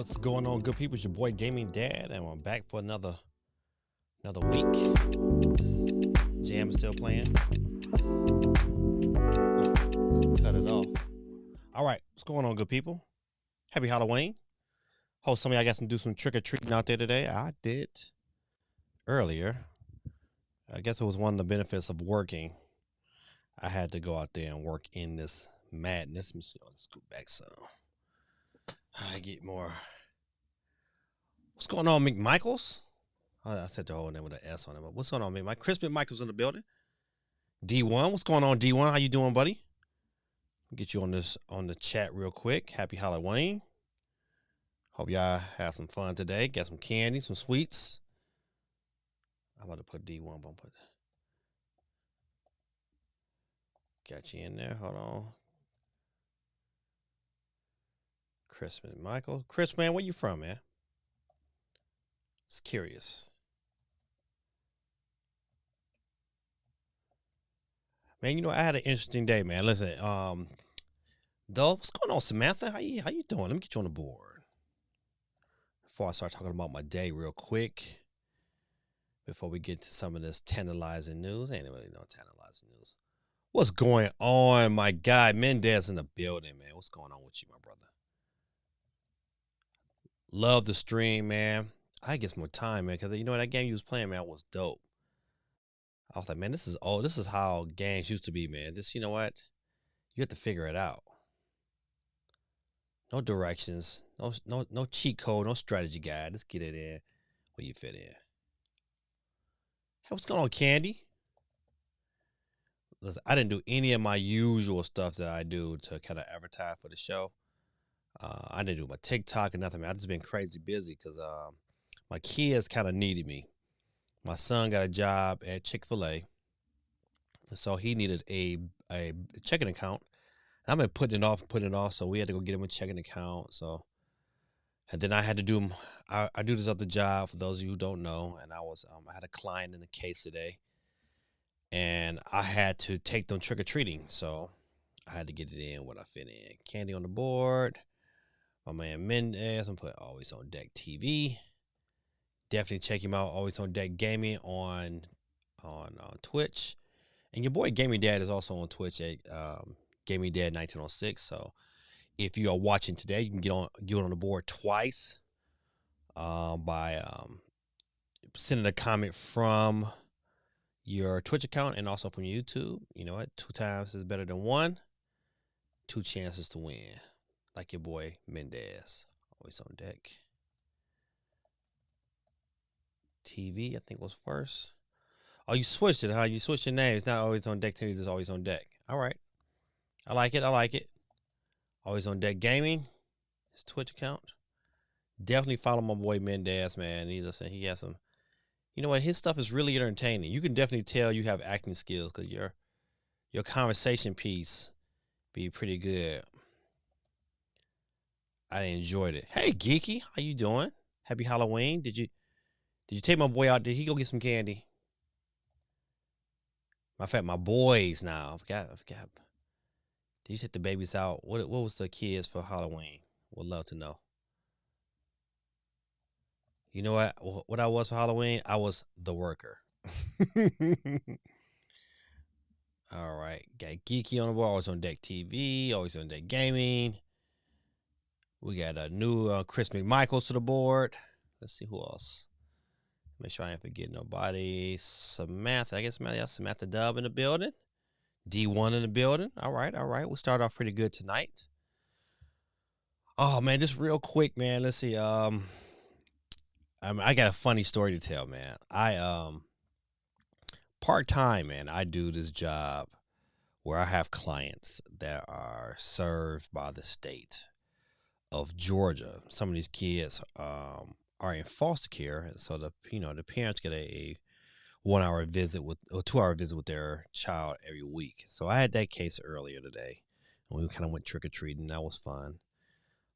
What's going on, good people? It's your boy Gaming Dad, and I'm back for another week. Jam is still playing. Cut it off. All right, what's going on, good people? Happy Halloween. Hope some of y'all got to do some trick or treating out there today. I did earlier. I guess it was one of the benefits of working. I had to go out there and work in this madness. Let me see. I'll scoot back some. I get more. What's going on, McMichaels? I said the whole name with an S on it, but what's going on, McMichaels? Chris McMichaels in the building. D1, what's going on, D1? How you doing, buddy? Get you on the chat real quick. Happy Halloween. Hope y'all have some fun today. Got some candy, some sweets. I'm about to put D1, but got you in there. Hold on. Chris McMichaels. Chris, man, where you from, man? Just curious. Man, you know, I had an interesting day, man. Listen, though, what's going on, Samantha? How you doing? Let me get you on the board. Before I start talking about my day real quick, before we get to some of this tantalizing news. Ain't really no tantalizing news. What's going on, my guy? Mendez in the building, man. What's going on with you, my brother? Love the stream, man. I get some more time, man, because you know that game you was playing, man, was dope. I was like, man, this is how games used to be, man. This, you know what? You have to figure it out. No directions, no cheat code, no strategy guide. Just get it in where you fit in. Hey, what's going on, Candy? Listen, I didn't do any of my usual stuff that I do to kind of advertise for the show. I didn't do my TikTok or nothing, man. I've just been crazy busy because my kids kind of needed me. My son got a job at Chick-fil-A, and so he needed a checking account. And I've been putting it off, so we had to go get him a checking account. So, and then I had to do, I do this other job for those of you who don't know, and I had a client in the case today, and I had to take them trick-or-treating, so I had to get it in what I fit in. Candy on the board. My man Mendez, I'm putting Always on Deck TV. Definitely check him out. Always on Deck Gaming on Twitch, and your boy Gaming Dad is also on Twitch at Gaming Dad 1906. So if you are watching today, you can get on the board twice by sending a comment from your Twitch account and also from YouTube. You know what? 2 times is better than 1. 2 chances to win. Like your boy Mendez. Always on Deck TV, I think was first. Oh, you switched it, huh? You switched your name. It's not Always on Deck TV, it's Always on Deck. All right. I like it. Always on Deck Gaming. His Twitch account. Definitely follow my boy Mendez, man. He has some, you know what? His stuff is really entertaining. You can definitely tell you have acting skills because your conversation piece be pretty good. I enjoyed it. Hey, Geeky, how you doing? Happy Halloween. Did you take my boy out? Did he go get some candy? Matter of fact, my boys now. I forgot. Did you take the babies out? What was the kids for Halloween? Would love to know. You know what I was for Halloween? I was the worker. All right. Got Geeky on the board. Always on Deck TV. Always on Deck Gaming. We got a new Chris McMichaels to the board. Let's see who else. Make sure I ain't forget nobody. Samantha. I guess Samantha Dub in the building. D1 in the building. All right. We'll start off pretty good tonight. Oh, man, just real quick, man. Let's see. I got a funny story to tell, man. I part-time, man, I do this job where I have clients that are served by the state of Georgia. Some of these kids are in foster care, and so the parents get a 1-hour visit or 2-hour visit with their child every week. So I had that case earlier today, and we kind of went trick-or-treating. That was fun.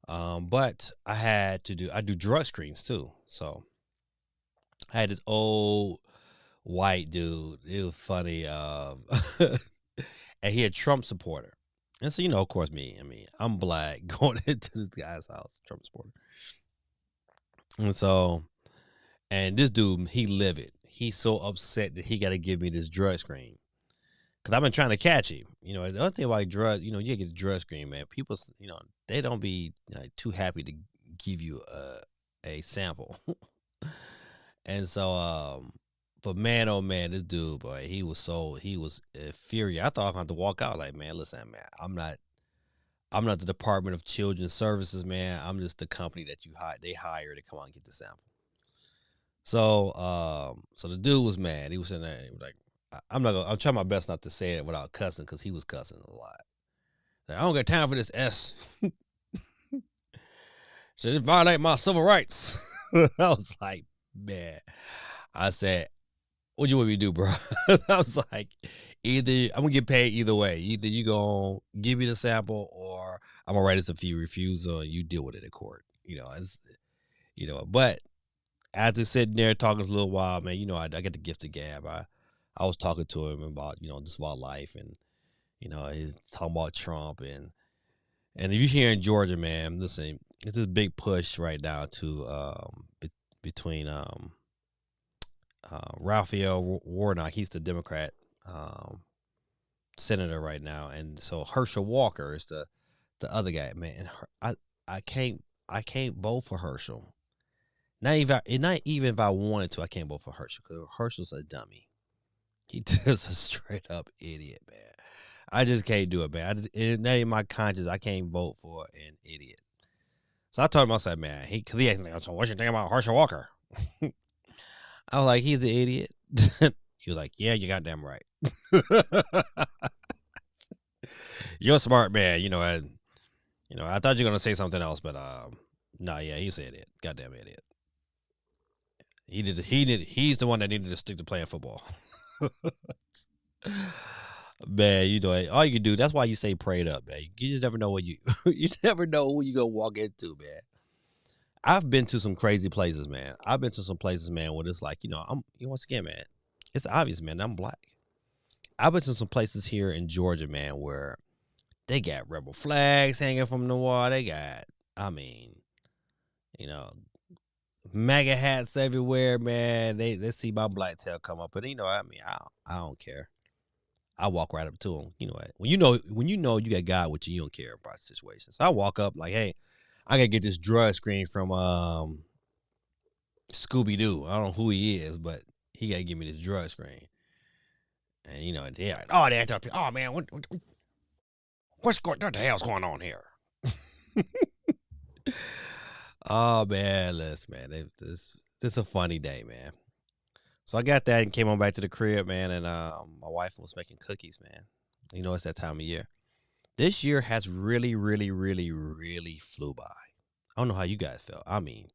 But I do drug screens too. So I had this old white dude. It was funny. And he a Trump supporter. And so, of course, I'm black going into this guy's house, Trump supporter. And so, and this dude, he livid. He's so upset that he got to give me this drug screen. Cause I've been trying to catch him. The other thing about drugs, you get the drug screen, man. People, they don't be too happy to give you a sample. And so, but man, oh man, this dude, boy, he was furious. I thought I was going to walk out like, man, listen, man, I'm not the Department of Children's Services, man. I'm just the company that they hire to come out and get the sample. So, so the dude was mad. He was in there, he was like, I'm trying my best not to say it without cussing, because he was cussing a lot. Like, I don't got time for this S. So this violate my civil rights. I was like, man. I said, what you want me to do, bro? I was like, either I'm gonna get paid either way. Either you gonna give me the sample, or I'm gonna write us a fee refusal and you deal with it in court. But after sitting there talking a little while, man, I get the gift of gab. I was talking to him about, just about life, and he's talking about Trump, and if you're here in Georgia, man, listen, it's this big push right now to between Raphael Warnock. He's the Democrat senator right now, and so Herschel Walker is the other guy, man. And I can't vote for Herschel. Not even if I wanted to, I can't vote for Herschel, because Herschel's a dummy. He just a straight up idiot, man. I just can't do it, man. In my conscience, I can't vote for an idiot. So I told him, I said, man, because he asked me, so what you think about Herschel Walker? I was like, he's the idiot. He was like, yeah, you goddamn right. You're a smart man, I thought you were gonna say something else, but no, yeah, he said it. Goddamn idiot. He's the one that needed to stick to playing football. Man, all you can do. That's why you stay prayed up, man. You just never know you never know who you gonna walk into, man. I've been to some crazy places, man. I've been to some places, man, where it's like, once again, man, it's obvious, man, I'm black. I've been to some places here in Georgia, man, where they got rebel flags hanging from the wall. They got, MAGA hats everywhere, man. They see my black tail come up, but I don't care. I walk right up to them. When you got God with you, you don't care about the situation. So I walk up like, hey, I gotta get this drug screen from Scooby Doo. I don't know who he is, but he gotta give me this drug screen. And they're like, oh, they're talking, oh man, what the hell's going on here? Oh man, this is a funny day, man. So I got that and came on back to the crib, man, and my wife was making cookies, man. It's that time of year. This year has really, really, really, really flew by. I don't know how you guys felt. I mean,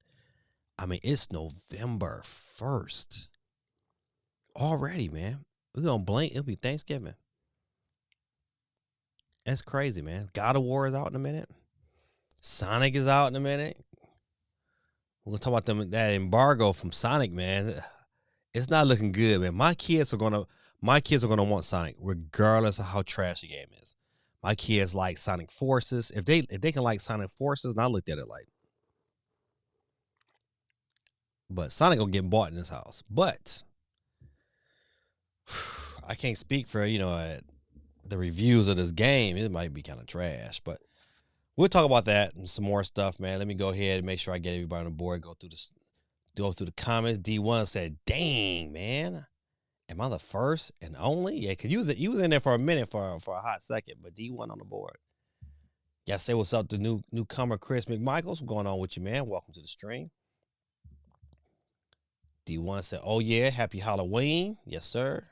it's November 1st already, man. We're gonna blink. It'll be Thanksgiving. That's crazy, man. God of War is out in a minute. Sonic is out in a minute. We're gonna talk about that embargo from Sonic, man. It's not looking good, man. My kids are gonna want Sonic regardless of how trash the game is. My kids like Sonic Forces. If they can like Sonic Forces, and I looked at it like, but Sonic gonna get bought in this house. But I can't speak for the reviews of this game. It might be kind of trash, but we'll talk about that and some more stuff, man. Let me go ahead and make sure I get everybody on board. Go through the comments. D1 said, "Dang, man, am I the first and only?" Yeah, because you was in there for a minute for a hot second, but D1 on the board. Yeah, say what's up to newcomer Chris McMichaels. What's going on with you, man? Welcome to the stream. D1 said, "Oh yeah, happy Halloween, yes sir."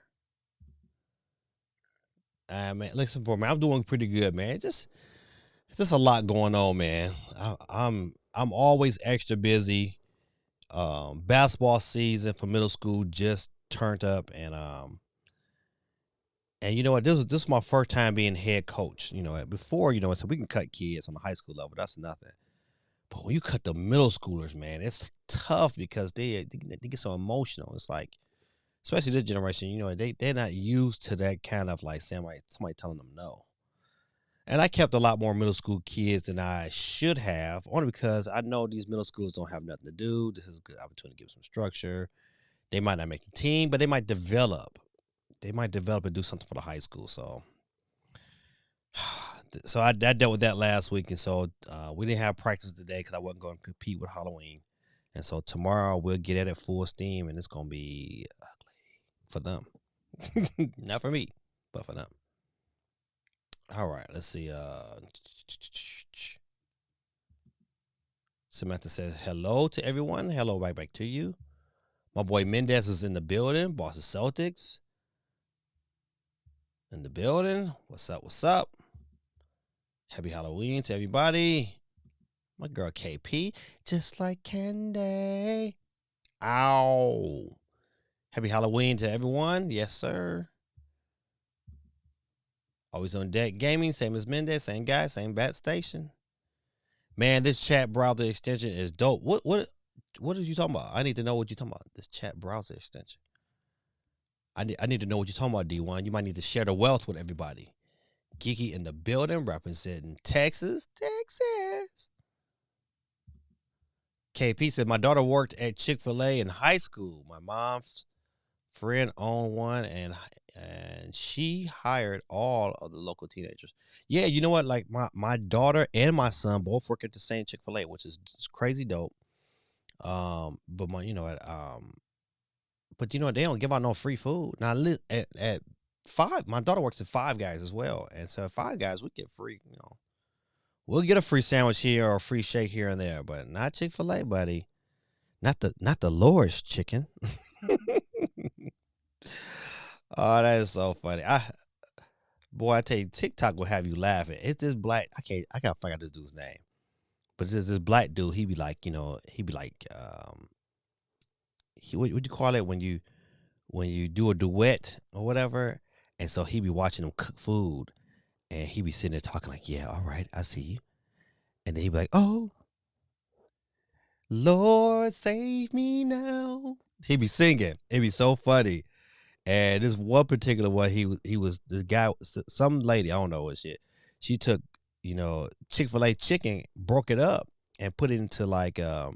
Man, listen for me. I'm doing pretty good, man. It's just a lot going on, man. I'm always extra busy. Basketball season for middle school just turned up, and you know what? This is my first time being head coach. Before, so we can cut kids on the high school level. That's nothing. But when you cut the middle schoolers, man, it's tough because they get so emotional. It's like, especially this generation, they're not used to that kind of like somebody telling them no. And I kept a lot more middle school kids than I should have, only because I know these middle schoolers don't have nothing to do. This is a good opportunity to give them some structure. They might not make the team, but they might develop. They might develop and do something for the high school. So, I dealt with that last week, and so we didn't have practice today because I wasn't going to compete with Halloween. And so tomorrow we'll get at it full steam, and it's going to be ugly for them. Not for me, but for them. All right, let's see. Samantha says hello to everyone. Hello, right back to you. My boy Mendez is in the building. Boston Celtics in the building. What's up? What's up? Happy Halloween to everybody. My girl KP, just like candy. Ow. Happy Halloween to everyone. Yes, sir. Always on deck gaming. Same as Mendez. Same guy. Same bat station. Man, this chat browser extension is dope. What are you talking about? I need to know what you're talking about. This chat browser extension. I need to know what you're talking about, D1. You might need to share the wealth with everybody. Geeky in the building, representing Texas. KP said, my daughter worked at Chick-fil-A in high school. My mom's friend owned one, and she hired all of the local teenagers. Yeah, you know what? Like my daughter and my son both work at the same Chick-fil-A, which is crazy dope. But but you know what? They don't give out no free food. Now at Five, my daughter works at Five Guys as well, and so Five Guys we get free. You know, we'll get a free sandwich here or a free shake here and there, but not Chick-fil-A, buddy. Not the Lord's chicken. Oh, that is so funny. I tell you, TikTok will have you laughing. It's this black. I gotta find out this dude's name, but it's this black dude. He be like, what you call it when you do a duet or whatever, and so he be watching them cook food, and he be sitting there talking like, yeah, all right, I see you, and then he be like, oh, Lord, save me now. He be singing. It'd be so funny. And this one particular one, he was the guy, some lady, I don't know what shit. She took, Chick-fil-A chicken, broke it up, and put it into like a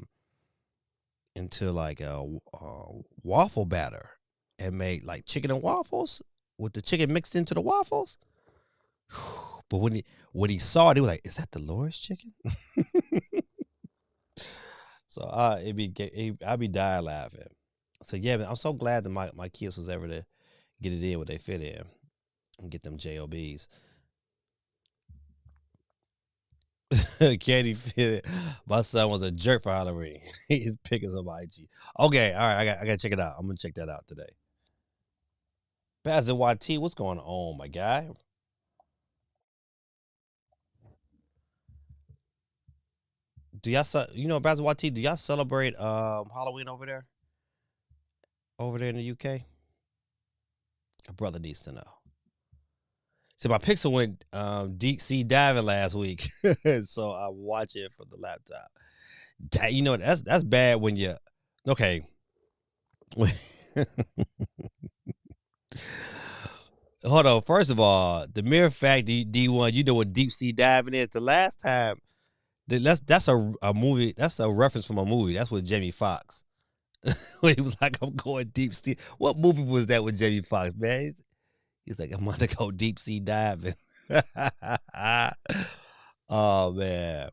waffle batter, and made like chicken and waffles with the chicken mixed into the waffles. But when he saw it, he was like, "Is that the Lord's chicken?" So I'd be dying laughing. So yeah, man, I'm so glad that my kids was able to get it in what they fit in and get them JOBs. Candy fit. My son was a jerk for Halloween. His pictures on my IG. Okay, all right, I gotta check it out. I'm gonna check that out today. Pastor YT, what's going on, my guy? Do y'all, Pastor YT, do y'all celebrate Halloween over there? Over there in the UK? A brother needs to know. See, my Pixel went deep sea diving last week, so I'm watching it from the laptop. That's bad when you okay. Hold on. First of all, the mere fact D1, you know what deep sea diving is. The last time that's a movie. That's a reference from a movie. That's with Jamie Foxx. When he was like, "I'm going deep sea." What movie was that with Jamie Foxx, man? He's like, "I'm gonna go deep sea diving." Oh man.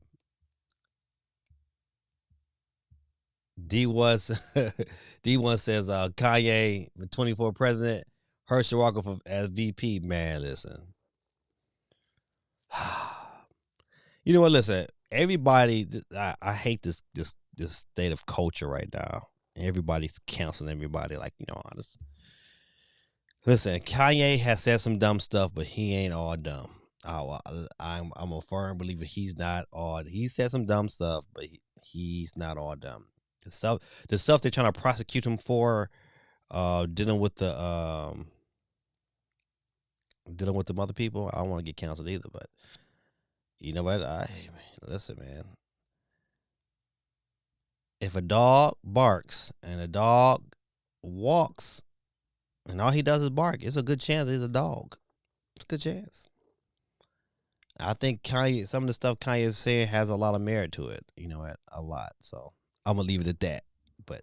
D1 D1 says Kanye, the 24 president, Herschel Walker as VP. Man, listen. You know what? Listen, everybody. I hate this state of culture right now. Everybody's canceling everybody. Like, listen. Kanye has said some dumb stuff, but he ain't all dumb. I'm a firm believer he's not all. He said some dumb stuff, but he's not all dumb. The stuff they're trying to prosecute him for, dealing with the other people. I don't want to get canceled either, but you know what? Listen, man. If a dog barks and a dog walks, and all he does is bark, it's a good chance he's a dog. It's a good chance. I think Kanye, some of the stuff Kanye is saying has a lot of merit to it. You know, a lot. So I'm gonna leave it at that. But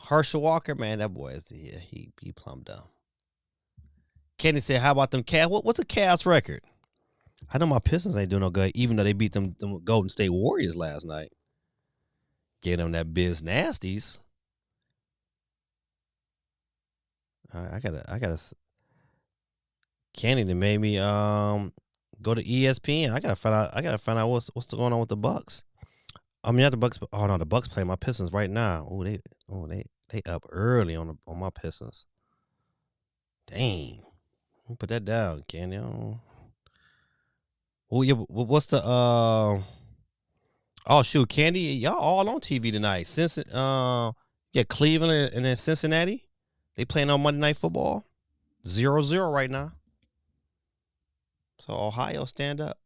Herschel Walker, man, that boy is he plumbed down. Kenny said, "How about them Cavs? What's the Cavs record? I know my Pistons ain't doing no good, even though they beat them Golden State Warriors last night. Get them that biz nasties. I gotta. Kenny that made me go to ESPN. I gotta find out what's going on with the Bucks. I mean, not the Bucks, but oh no, the Bucks playing my Pistons right now. They up early on my Pistons. Dang, put that down, Kenny. Oh yeah, what's the Oh shoot, Candy, y'all all on TV tonight. Yeah, Cleveland and then Cincinnati. They playing on Monday Night Football. 0-0 right now. So Ohio, stand up.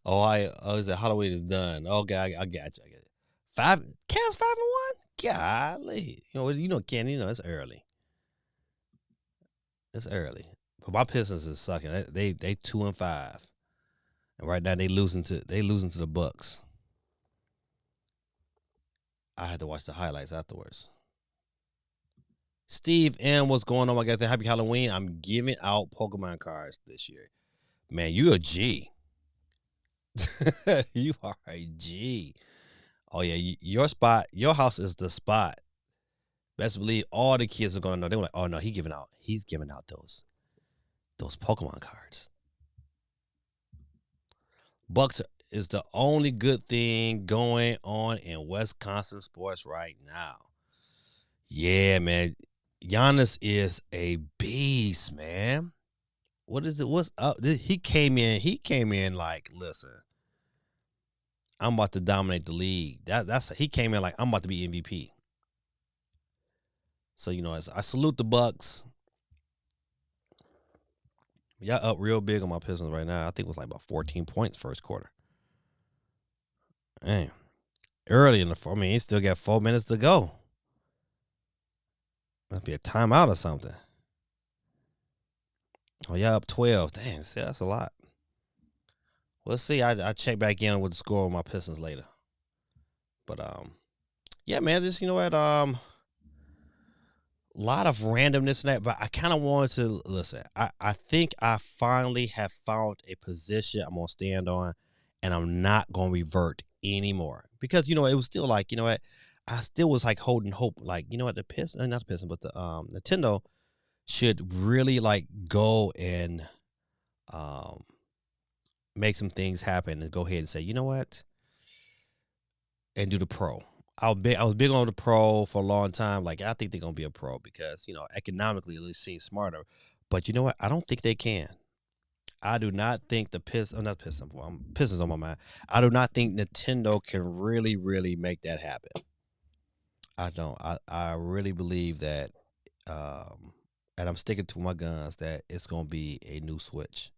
Ohio, is it Halloween is done? Okay, I got you. I got it. Cavs 5-1. Golly, Candy. It's early. It's early, but my Pistons is sucking. They 2-5. And right now they losing to the Bucks. I had to watch the highlights afterwards. Steve M, what's going on? I got the happy Halloween. I'm giving out Pokemon cards this year. Man, you a G. You are a G. Oh yeah, your spot, your house is the spot. Best believe all the kids are gonna know. They were like, oh no, he's giving out those Pokemon cards. Bucks is the only good thing going on in Wisconsin sports right now. Yeah, man. Giannis is a beast, man. What is it? What's up? He came in like, listen, I'm about to dominate the league. He came in like, I'm about to be MVP. So, I salute the Bucks. Y'all up real big on my Pistons right now. I think it was like about 14 points first quarter. Damn. Early in the he still got 4 minutes to go. Must be a timeout or something. Oh, y'all up 12. Dang, see, that's a lot. We'll see. I check back in with the score of my Pistons later. But yeah, man, just lot of randomness in that, but I kind of wanted to listen. I think I finally have found a position I'm gonna stand on, and I'm not gonna revert anymore because it was still like what, I still was like holding hope, like the Pistons, not the Pistons, but the Nintendo should really like go and make some things happen and go ahead and say what, and do the Pro. I was big on the Pro for a long time. Like I think they're gonna be a Pro because economically it seems smarter. But you know what? I don't think they can. I do not think the Pistons on my mind. I do not think Nintendo can really, really make that happen. I don't. I really believe that, and I'm sticking to my guns that it's gonna be a new Switch.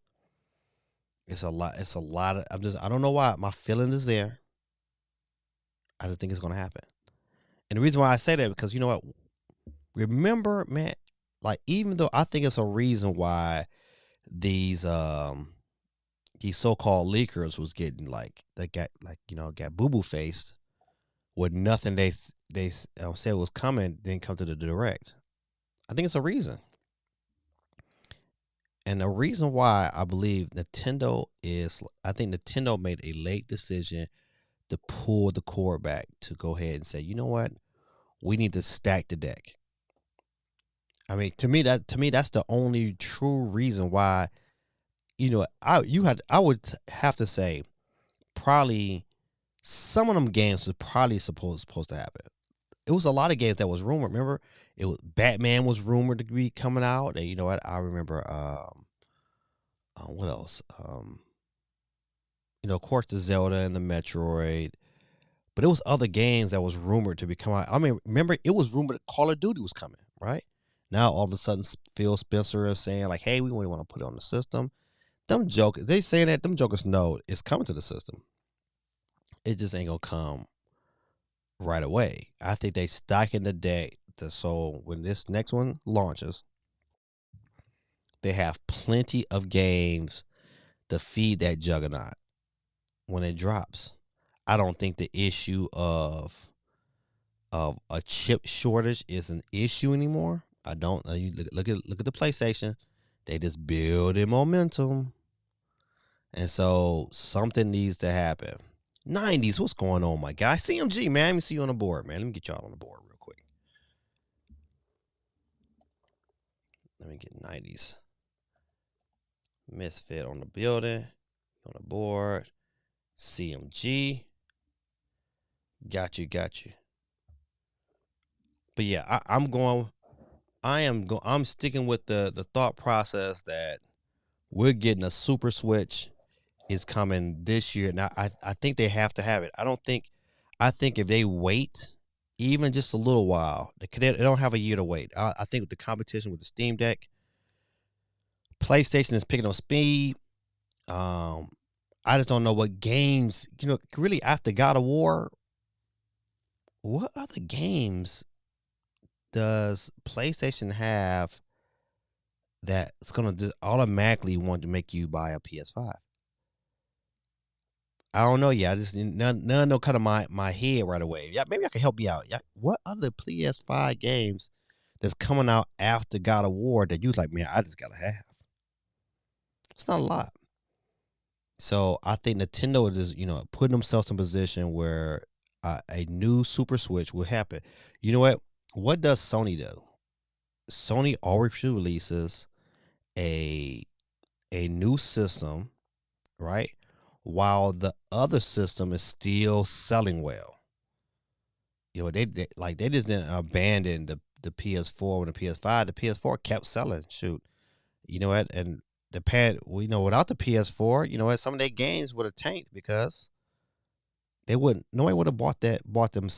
It's a lot. It's a lot of. I don't know why my feeling is there. I just think it's gonna happen. And the reason why I say that because you know what? Remember, man, like even though I think it's a reason why these so-called leakers was getting got boo-boo faced with nothing they said was coming, didn't come to the direct. I think it's a reason. And the reason why I believe I think Nintendo made a late decision to pull the cord back to go ahead and say, you know what? We need to stack the deck. I mean, to me, that's the only true reason why, I would have to say probably some of them games was probably supposed to happen. It was a lot of games that was rumored. Remember, Batman was rumored to be coming out. And you know what? I remember, what else? Of course, the Zelda and the Metroid. But it was other games that was rumored to be coming out. I mean, remember, it was rumored that Call of Duty was coming, right? Now, all of a sudden, Phil Spencer is saying, like, hey, we want to put it on the system. Them jokers, they saying that them jokers know it's coming to the system. It just ain't going to come right away. I think they stacking the deck so when this next one launches, they have plenty of games to feed that juggernaut when it drops. I don't think the issue of a chip shortage is an issue anymore. I don't. You look at the PlayStation. They just building momentum, and so something needs to happen. 90s, what's going on, my guy? CMG, man. Let me see you on the board, man. Let me get y'all on the board real quick. Let me get 90s. Misfit on the building, on the board. CMG. Got you. But yeah, I'm sticking with the thought process that we're getting a Super Switch is coming this year. Now I think they have to have it. I think if they wait even just a little while, they don't have a year to wait. I think with the competition with the Steam Deck, PlayStation is picking up speed. I just don't know what games, really after God of War, what other games does PlayStation have that it's gonna just automatically want to make you buy a PS5? I don't know. Yeah, I just none no kind of my head right away. Yeah, maybe I can help you out. Yeah, what other PS5 games that's coming out after God of War that you like? Man, I just gotta have. It's not a lot. So I think Nintendo is putting themselves in a position where a new Super Switch will happen. You know what? What does Sony do? Sony always releases a new system, right? While the other system is still selling well. They just didn't abandon the PS4 and the PS5. The PS4 kept selling. Shoot, you know what? And without the PS4, you know what? Some of their games would have tanked because nobody would have bought them.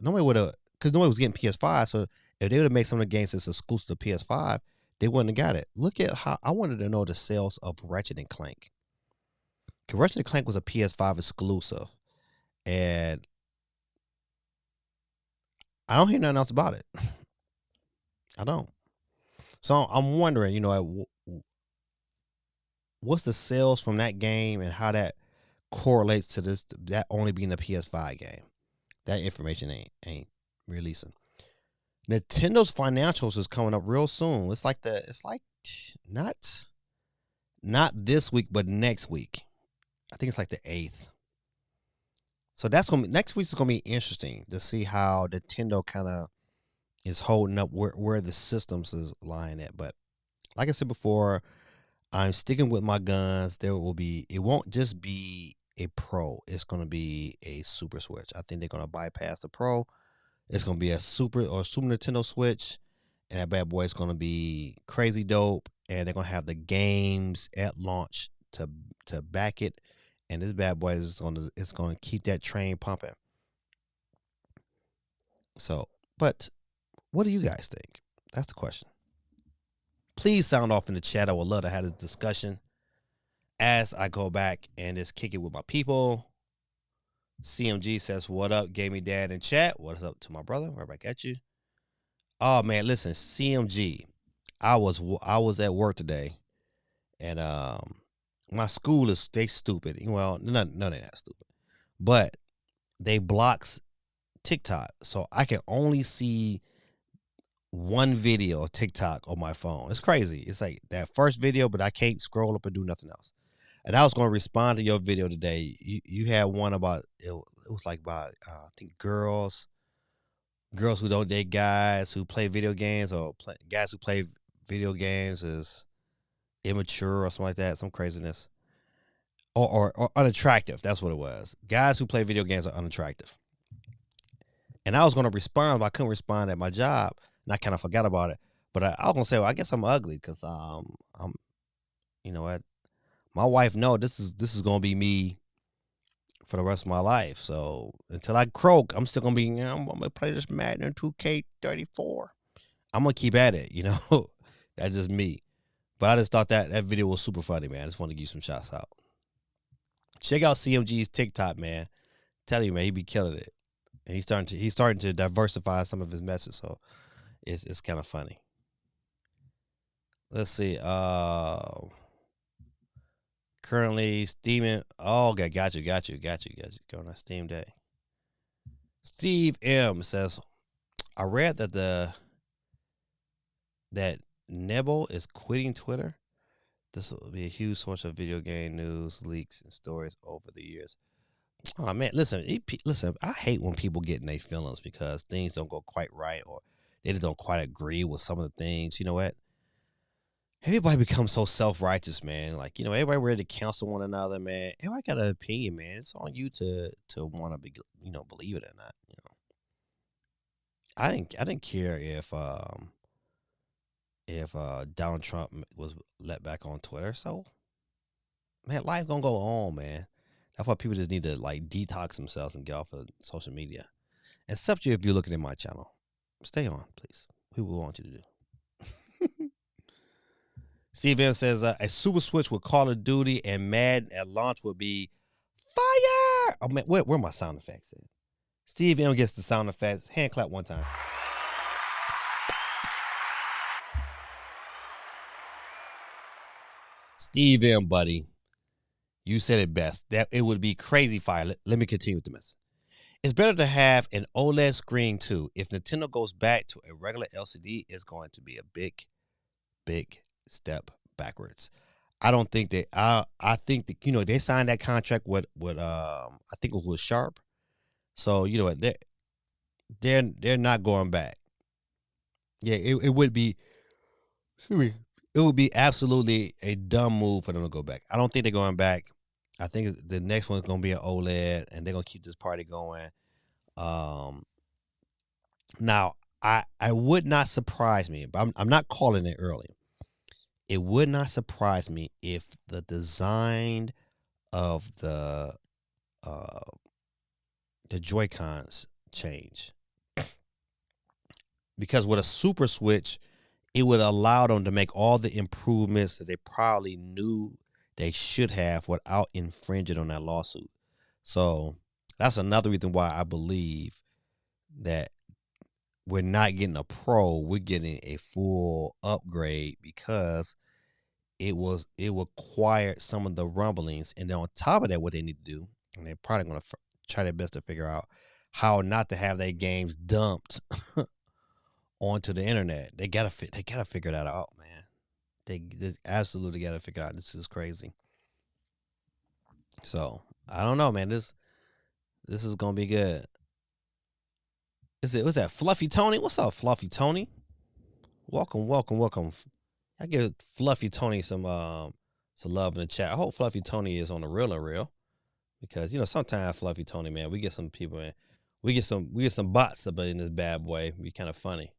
Nobody would have, because nobody was getting PS5. So if they would have made some of the games that's exclusive to PS5, they wouldn't have got it. Look at how I wanted to know the sales of Ratchet and Clank. Because Ratchet and Clank was a PS5 exclusive, and I don't hear nothing else about it. I don't. So I'm wondering, what's the sales from that game and how that correlates to that only being a PS5 game. That information ain't releasing. Nintendo's financials is coming up real soon. It's like not this week, but next week. I think it's like the 8th. So next week is gonna be interesting to see how Nintendo kind of is holding up where the systems is lying at. But like I said before, I'm sticking with my guns. It won't just be a Pro. It's gonna be a Super Switch. I think they're gonna bypass the Pro. It's gonna be a Super Nintendo Switch, and that bad boy is gonna be crazy dope. And they're gonna have the games at launch to back it. And this bad boy is gonna keep that train pumping. So, but what do you guys think? That's the question. Please sound off in the chat. I would love to have this discussion as I go back and just kick it with my people. CMG says, "What up, Gaming Dad in chat? What's up to my brother? Right back at you." Oh man, listen, CMG. I was at work today, and my school they stupid. Well, no, they're not stupid, but they blocks TikTok, so I can only see one video of TikTok on my phone. It's crazy. It's like that first video, but I can't scroll up and do nothing else. And I was going to respond to your video today. You had one about it was like about I think girls who don't date guys who play video games, or guys who play video games is immature or something like that, some craziness. Or unattractive. That's what it was. Guys who play video games are unattractive. And I was going to respond, but I couldn't respond at my job, and I kind of forgot about it. But I was going to say, well, I guess I'm ugly because I'm, my wife know this is going to be me for the rest of my life. So until I croak, I'm still going to be, I'm going to play this Madden 2K34. I'm going to keep at it, That's just me. But I just thought that video was super funny, man. I just want to give you some shots out. Check out CMG's TikTok, man. Tell you, man, he be killing it. And he's starting to diversify some of his messages, so it's kind of funny. let's see. Currently Steaming. Oh, okay, got you. Going on Steam Day. Steve M says, I read that Nebo is quitting Twitter. This will be a huge source of video game news, leaks, and stories over the years. Oh man, listen, listen. I hate when people get in their feelings because things don't go quite right or they just don't quite agree with some of the things. You know what? Everybody becomes so self-righteous, man. Like, everybody ready to counsel one another, man. Everybody got an opinion, man. It's on you to want to be, believe it or not. I didn't care if Donald Trump was let back on Twitter. So, man, life gonna go on, man. That's why people just need to like detox themselves and get off of social media. Except you if you're looking at my channel. Stay on, please. We will want you to do. Steve M says a super switch with Call of Duty and Madden at launch would be fire. Oh man, where my sound effects at? Steve M gets the sound effects. Hand clap one time. Steve M, buddy, you said it best. That it would be crazy fire. Let me continue with the message. It's better to have an OLED screen too. If Nintendo goes back to a regular LCD, it's going to be a big step backwards. I don't think that I think that they signed that contract with I think it was Sharp. So you know what they're not going back. Yeah, it would be it would be absolutely a dumb move for them to go back. I don't think they're going back. I think the next one's gonna be an OLED, and they're gonna keep this party going. Now I would not surprise me, but I'm not calling it early. It would not surprise me if the design of uh the Joy-Cons change, because with a Super Switch, it would allow them to make all the improvements that they probably knew they should have without infringing on that lawsuit. So that's another reason why I believe that we're not getting a Pro, we're getting a full upgrade, because it acquired some of the rumblings, and then on top of that, what they need to do, and they're probably going to try their best to figure out how not to have their games dumped onto the internet. They gotta figure that out, man. They absolutely gotta figure out. This is crazy. So I don't know, man. This is gonna be good. What's that? Fluffy Tony? What's up, Fluffy Tony? Welcome. I give Fluffy Tony some love in the chat. I hope Fluffy Tony is on the real, because sometimes Fluffy Tony, man, we get some people in, we get some bots up in this bad boy. Be kind of funny.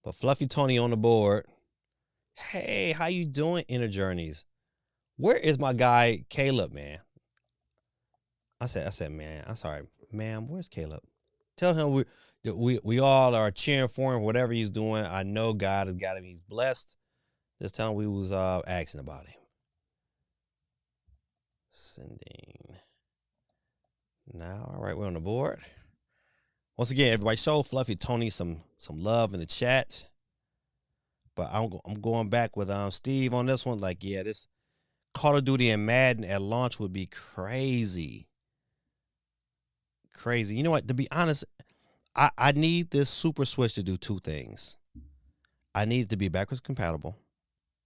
But Fluffy Tony on the board. Hey, how you doing, Inner Journeys? Where is my guy Caleb, man? I said, man, I'm sorry, ma'am. Where's Caleb? Tell him we all are cheering for him, whatever he's doing. I know God has got him. He's blessed. Just tell him we was asking about him. Sending now. All right, we're on the board. Once again, everybody, show Fluffy Tony some love in the chat. But I'm going back with Steve on this one. Like, yeah, this Call of Duty and Madden at launch would be crazy. Crazy. You know what? To be honest, I need this Super Switch to do two things. I need it to be backwards compatible,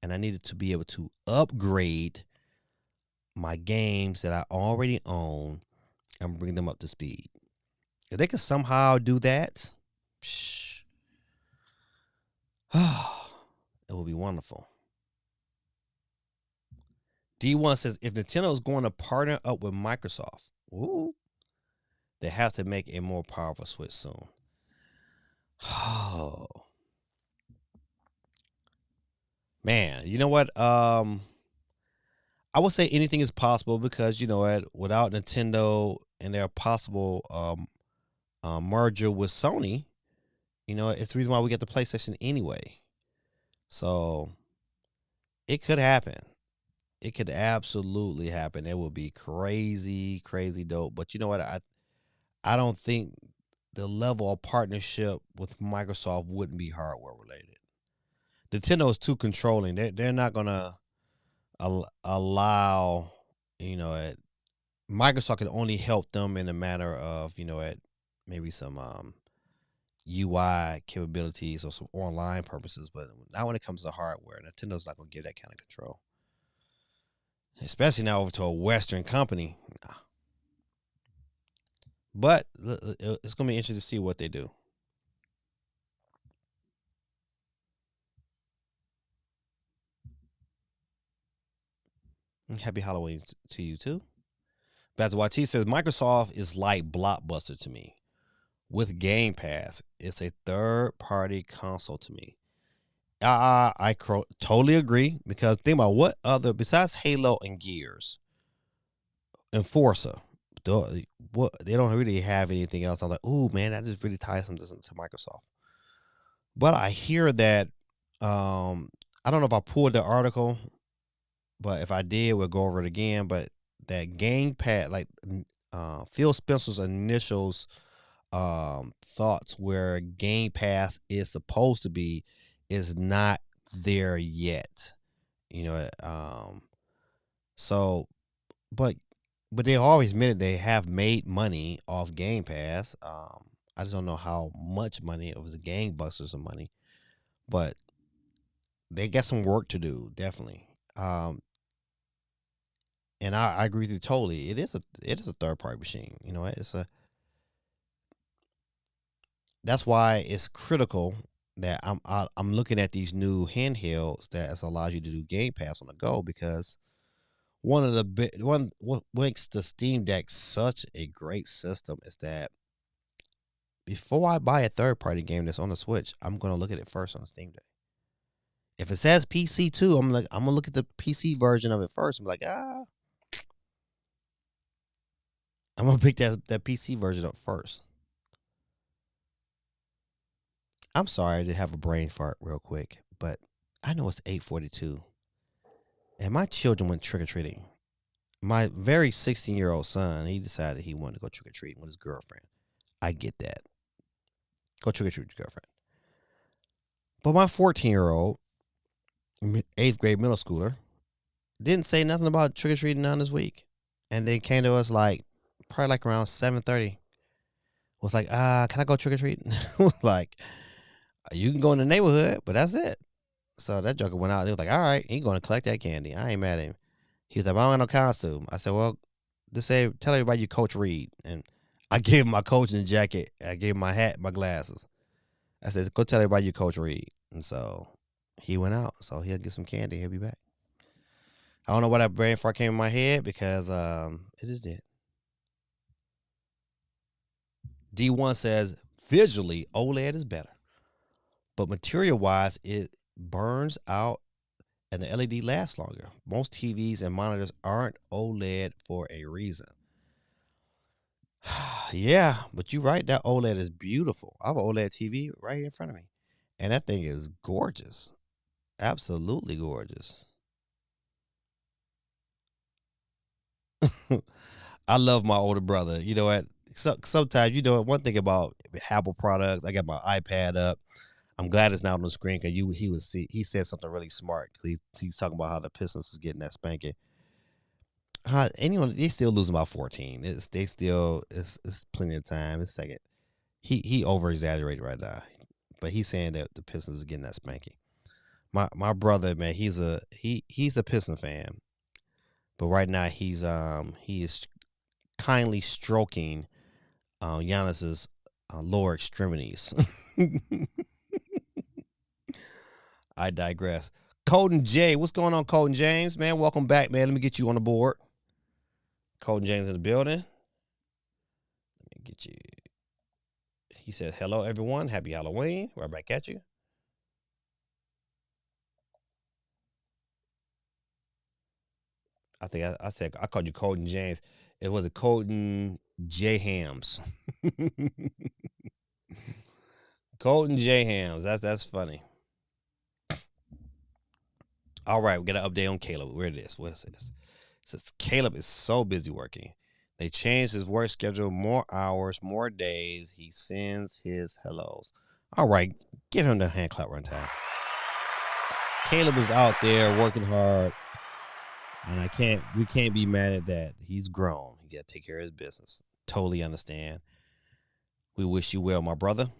and I need it to be able to upgrade my games that I already own and bring them up to speed. If they can somehow do that, it will be wonderful. D1 says, if Nintendo is going to partner up with Microsoft, they have to make a more powerful Switch soon. Oh, man, you know what? I would say anything is possible, because without Nintendo and their possible merger with Sony, it's the reason why we get the PlayStation anyway. So it could happen. It could absolutely happen. It will be crazy dope. But you know what? I don't think the level of partnership with Microsoft wouldn't be hardware related. Nintendo is too controlling. They're not gonna allow, at Microsoft can only help them in a matter of, at maybe some UI capabilities or some online purposes, but not when it comes to hardware. Nintendo's not gonna give that kind of control, especially now over to a Western company. Nah. But it's gonna be interesting to see what they do. Happy Halloween to you too. Baz YT says Microsoft is like Blockbuster to me. With Game Pass, it's a third-party console to me. I totally agree, because think about what other besides Halo and Gears and Forza, what they don't really have anything else. I'm like, ooh man, that just really ties them to Microsoft. But I hear that I don't know if I pulled the article, but if I did, we'll go over it again. But that Game Pass, like Phil Spencer's initials thoughts where Game Pass is supposed to be, is not there yet. So but they always admitted they have made money off Game Pass. I just don't know how much money. It was the gangbusters of money, but they got some work to do, definitely. And I agree with you totally. It is a third party machine. That's why it's critical that I'm looking at these new handhelds that allows you to do Game Pass on the go, because what makes the Steam Deck such a great system is that before I buy a third party game that's on the Switch, I'm gonna look at it first on the Steam Deck. If it says PC too, I'm gonna look at the PC version of it first. I'm like, I'm gonna pick that PC version up first. I'm sorry to have a brain fart real quick, but I know it's 8:42, and my children went trick or treating. My very 16-year-old son, he decided he wanted to go trick or treating with his girlfriend. I get that. Go trick or treat with your girlfriend. But my 14-year-old, 8th grade middle schooler, didn't say nothing about trick or treating on this week, and they came to us probably around 7:30. Was like, can I go trick or treating? Like, you can go in the neighborhood, but that's it. So that joker went out. They was like, all right, he going to collect that candy. I ain't mad at him. He was like, I don't have no costume. I said, well, tell everybody you Coach Reed. And I gave him my coaching jacket. I gave him my hat, my glasses. I said, go tell everybody you Coach Reed. And so he went out. So he'll get some candy. He'll be back. I don't know why that brain fart came in my head, because it just did. D1 says, visually, OLED is better. But material-wise, it burns out and the LED lasts longer. Most TVs and monitors aren't OLED for a reason. Yeah, but you're right. That OLED is beautiful. I have an OLED TV right here in front of me, and that thing is gorgeous. Absolutely gorgeous. I love my older brother. You know what? Sometimes, one thing about Apple products, I got my iPad up. I'm glad it's not on the screen, because he said something really smart. He's talking about how the Pistons is getting that spanking. Anyone, they still losing by 14. It's plenty of time. It's second. He over exaggerated right now, but he's saying that the Pistons is getting that spanking. My brother, man, he's a Piston fan, but right now he is kindly stroking Giannis's lower extremities. I digress. Colton J, what's going on, Colton James? Man, welcome back, man. Let me get you on the board. Colton James in the building. Let me get you. He says, hello, everyone. Happy Halloween. Right back at you. I think I called you Colton James. It was a Colton J Hams. Colton J Hams. That's funny. All right, we got an update on Caleb. Where it is. What is this? It says Caleb is so busy working. They changed his work schedule, more hours, more days. He sends his hellos. All right, give him the hand clap one time. Caleb is out there working hard, and we can't be mad at that. He's grown. He got to take care of his business. Totally understand. We wish you well, my brother.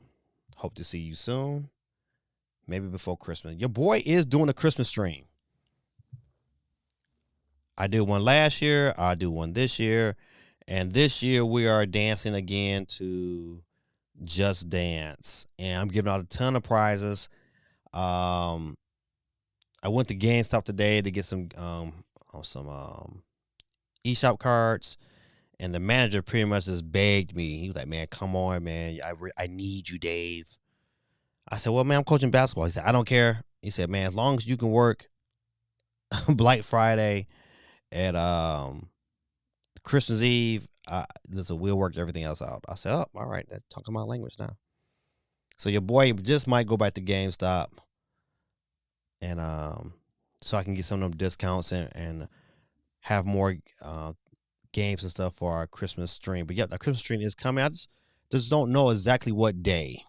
Hope to see you soon. Maybe before Christmas. Your boy is doing a Christmas stream. I did one last year. I'll do one this year. And this year we are dancing again to Just Dance. And I'm giving out a ton of prizes. I went to GameStop today to get some eShop cards. And the manager pretty much just begged me. He was like, man, come on, man. I need you, Dave. I said, well, man, I'm coaching basketball. He said, I don't care. He said, man, as long as you can work Black Friday at Christmas Eve, listen, we'll work everything else out. I said, oh, all right, that's talking my language now. So your boy just might go back to GameStop, and so I can get some of them discounts and have more games and stuff for our Christmas stream. But yeah, the Christmas stream is coming. I just don't know exactly what day.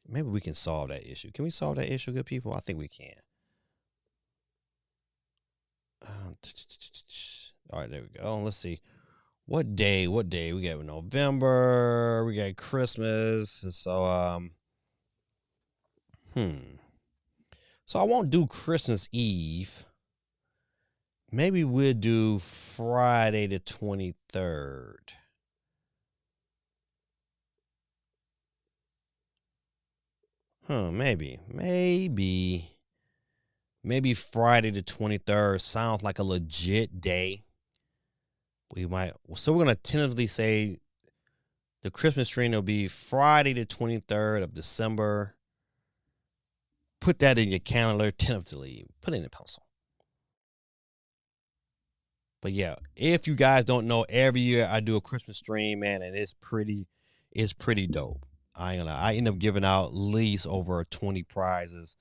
Maybe we can solve that issue. Can we solve that issue, good people? I think we can. All right, there we go. Let's see. What day? We got November. We got Christmas. So So I won't do Christmas Eve. Maybe we'll do Friday the 23rd. Maybe Friday the 23rd sounds like a legit day. So we're going to tentatively say the Christmas stream will be Friday the 23rd of December. Put that in your calendar tentatively. Put it in a pencil. But yeah, if you guys don't know, every year I do a Christmas stream, man, and it's pretty dope. I end up giving out at least over 20 prizes.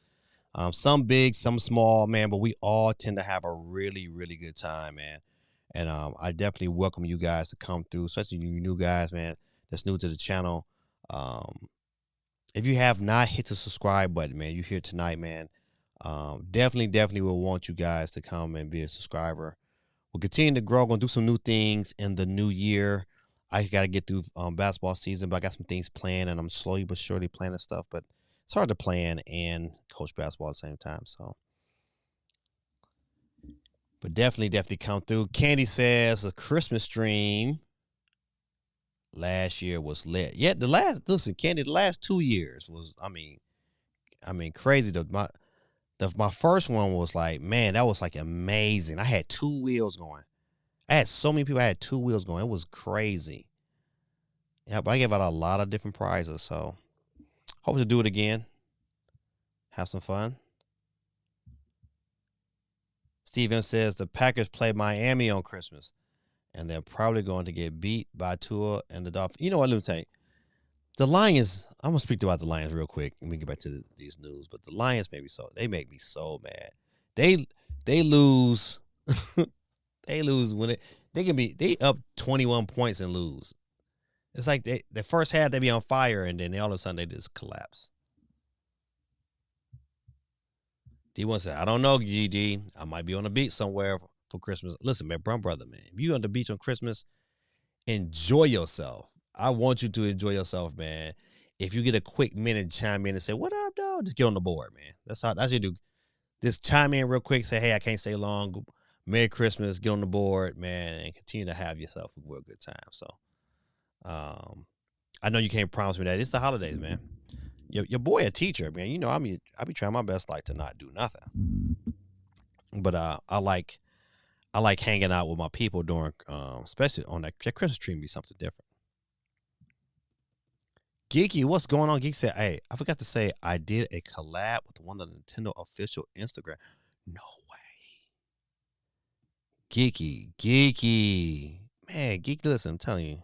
Some big, some small, man, but we all tend to have a really, really good time, man. And I definitely welcome you guys to come through, especially you new guys, man, that's new to the channel. If you have not hit the subscribe button, man, you're here tonight, man. Definitely will want you guys to come and be a subscriber. We'll continue to grow. Gonna do some new things in the new year. I got to get through basketball season, but I got some things planned, and I'm slowly but surely planning stuff. But it's hard to plan and coach basketball at the same time. So, but definitely come through. Candy says a Christmas stream last year was lit. Yeah, Candy, the last 2 years was, I mean, crazy. My first one was like, man, that was like amazing. I had 2 wheels going. I had so many people. I had 2 wheels going. It was crazy. Yeah, but I gave out a lot of different prizes. So hope to do it again. Have some fun. Steve M says the Packers play Miami on Christmas, and they're probably going to get beat by Tua and the Dolphins. You know what? Let me tell you. The Lions, I'm going to speak about the Lions real quick. Let me get back to these news. But the Lions make me so mad. They lose. They lose when they up 21 points and lose. It's like the first half they be on fire, and then all of a sudden they just collapse. D1 said, I don't know, GD. I might be on the beach somewhere for Christmas. Listen, man, brother, man. If you on the beach on Christmas, enjoy yourself. I want you to enjoy yourself, man. If you get a quick minute, chime in and say, what up, dog? Just get on the board, man. That's you do. Just chime in real quick, say, hey, I can't stay long. Merry Christmas, get on the board, man, and continue to have yourself a real good time. So I know you can't promise me that. It's the holidays, man. Your boy a teacher, man. You know, I be trying my best like to not do nothing. But I like hanging out with my people during especially on that Christmas tree be something different. Geeky, what's going on? Geeky said, hey, I forgot to say I did a collab with one of the Nintendo official Instagram. No way. Geeky. Man, Geeky, listen, I'm telling you.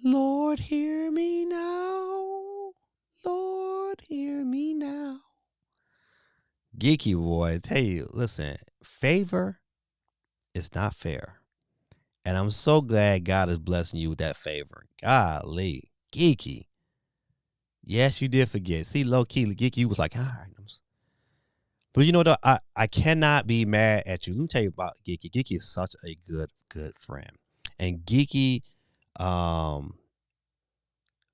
Lord, hear me now. Lord, hear me now. Geeky boy, I tell you, listen, favor is not fair. And I'm so glad God is blessing you with that favor. Golly, Geeky. Yes, you did forget. See, low key, Geeky was like, all right. But you know what? I cannot be mad at you. Let me tell you about Geeky. Geeky is such a good friend. And Geeky, um,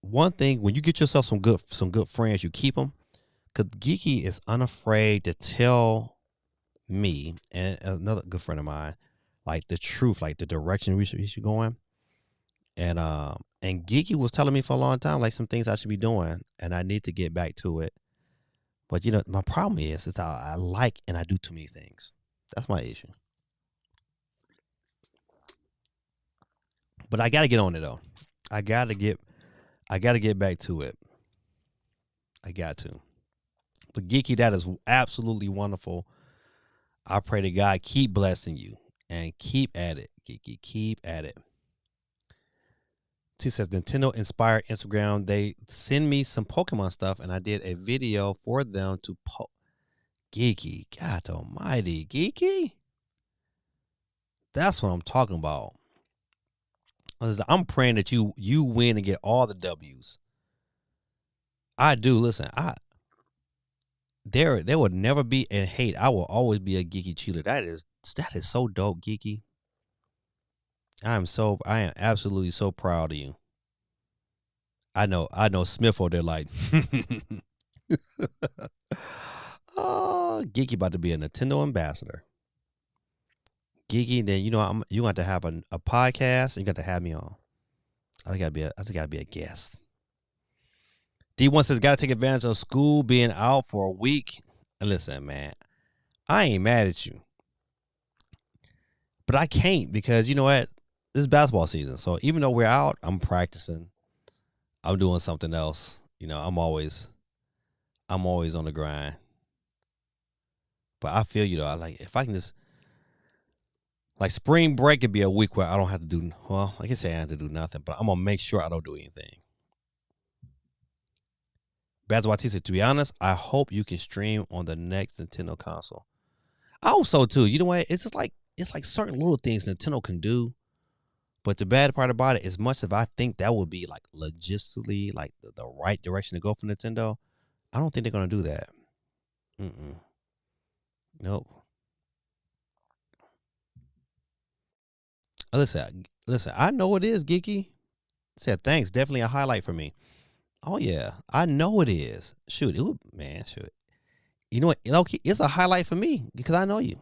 one thing when you get yourself some good friends, you keep them. Cause Geeky is unafraid to tell me and another good friend of mine, like the truth, like the direction we should going. And Geeky was telling me for a long time, like some things I should be doing, and I need to get back to it. But you know, my problem is I like and I do too many things. That's my issue. But I gotta get on it though. I gotta get back to it. I got to. But Geeky, that is absolutely wonderful. I pray to God keep blessing you and keep at it, Geeky. Keep at it. She says Nintendo inspired Instagram. They send me some Pokemon stuff, and I did a video for them to Geeky. God Almighty, Geeky. That's what I'm talking about. I'm praying that you win and get all the W's. I do. Listen, there would never be a hate. I will always be a Geeky cheerleader. That is so dope, Geeky. I am absolutely so proud of you. I know Smith over there like oh, Geeky about to be a Nintendo ambassador. Geeky, then you know you got to have a podcast and you got to have me on. I gotta be a guest. D1 says gotta take advantage of school being out for a week. And listen, man, I ain't mad at you. But I can't because you know what? This is basketball season. So even though we're out, I'm practicing. I'm doing something else. You know, I'm always on the grind. But I feel you though. I like if I can just like spring break could be a week where I don't have to do well, I can say I have to do nothing, but I'm gonna make sure I don't do anything. Bazawati said, to be honest, I hope you can stream on the next Nintendo console. I hope so too. You know what? It's just like certain little things Nintendo can do. But the bad part about it, as much as I think that would be like logistically like the right direction to go for Nintendo, I don't think they're gonna do that. Nope. Listen. I know it is, Geeky. Said thanks. Definitely a highlight for me. Oh yeah, I know it is. Shoot, it would, man. Shoot. You know what? It's a highlight for me because I know you.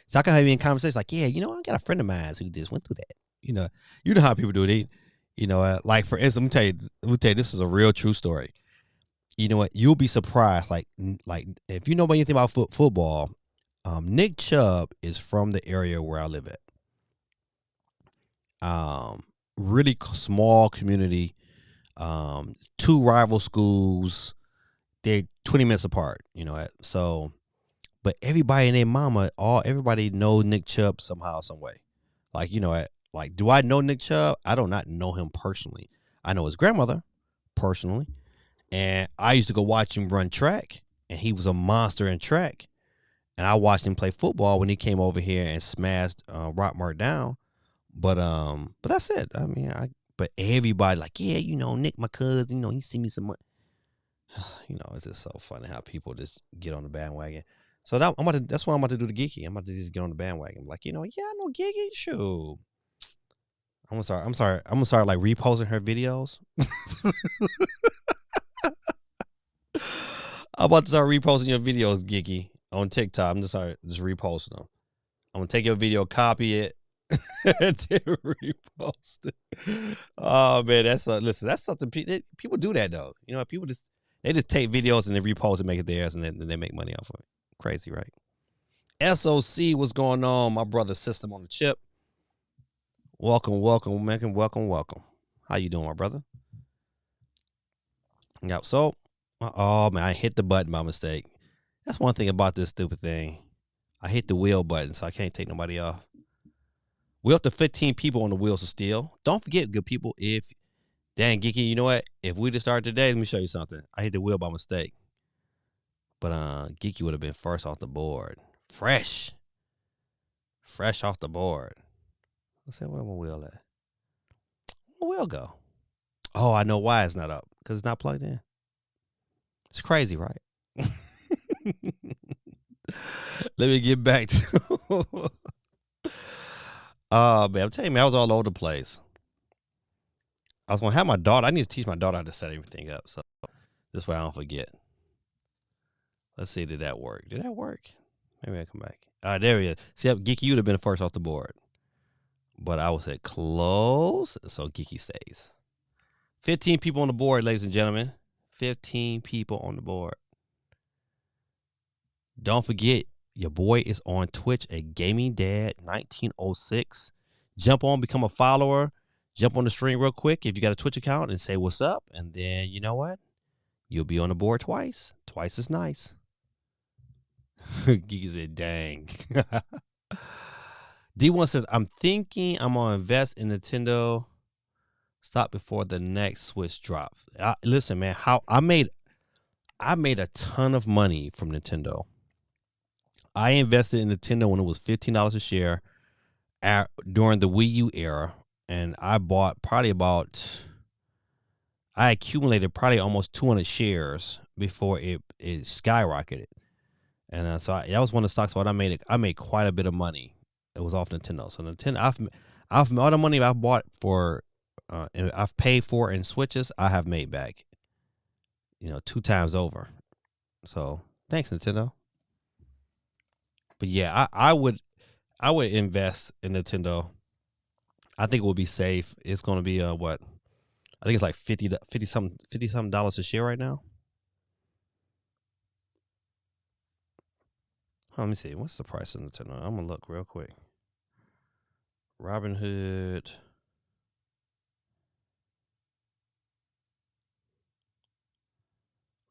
So I can have you in conversation like, yeah, you know, I got a friend of mine who just went through that. You know how people do it. Like for instance, let me tell you, this is a real true story. You know what? You'll be surprised. Like if you know anything about football, Nick Chubb is from the area where I live at. Really small community. Two rival schools. They're 20 minutes apart. So. But everybody and their mama, everybody knows Nick Chubb somehow, some way. Like, do I know Nick Chubb? I do not know him personally. I know his grandmother personally. And I used to go watch him run track. And he was a monster in track. And I watched him play football when he came over here and smashed Rockmart down. But that's it. I mean, but everybody like, yeah, Nick, my cousin, he see me some money. It's just so funny how people just get on the bandwagon. So that's what I'm about to do to Geeky. I'm about to just get on the bandwagon. Like, yeah, I know Geeky. Shoot. I'm gonna start like reposting her videos. I'm about to start reposting your videos, Geeky, on TikTok. I'm just reposting them. I'm gonna take your video, copy it, and repost it. Oh man, that's something people do that though. People just take videos and then repost and make it theirs, and then they make money off of it. Crazy, right? SOC, what's going on, my brother? System on the chip. Welcome, Megan. Welcome. How you doing, my brother? Yep. So, oh man, I hit the button by mistake. That's one thing about this stupid thing. I hit the wheel button, so I can't take nobody off. We're up to 15 people on the wheels of steel. Don't forget, good people, dang, Geeky, you know what? If we just started today, let me show you something. I hit the wheel by mistake. But Geeky would have been first off the board. Fresh off the board. Let's see where my wheel at. Where my wheel go? Oh, I know why it's not up. Because it's not plugged in. It's crazy, right? Let me get back to man, I'm telling you, man, I was all over the place. I was gonna have my daughter. I need to teach my daughter how to set everything up, so this way I don't forget. Let's see, did that work? Did that work? Maybe I come back. All right, there he is. See, Geeky, you'd have been the first off the board, but I was at close, so Geeky stays. 15 people on the board, ladies and gentlemen. 15 people on the board. Don't forget, your boy is on Twitch at Gaming Dad 1906. Jump on, become a follower. Jump on the stream real quick if you got a Twitch account and say what's up. And then, you know what? You'll be on the board twice. Twice as nice. Geeky said, dang. D1 says, I'm thinking I'm going to invest in Nintendo stock before the next Switch drop. Listen, man, I made a ton of money from Nintendo. I invested in Nintendo when it was $15 a share during the Wii U era. And I bought I accumulated probably almost 200 shares before it skyrocketed. And that was one of the stocks where I made quite a bit of money. It was off Nintendo. So Nintendo, I've all the money I bought for, and I've paid for in Switches, I have made back, 2 times over. So thanks, Nintendo. But yeah, I would invest in Nintendo. I think it will be safe. It's going to be what? I think it's like $50 something a share right now. Let me see. What's the price of Nintendo? I'm gonna look real quick. Robinhood.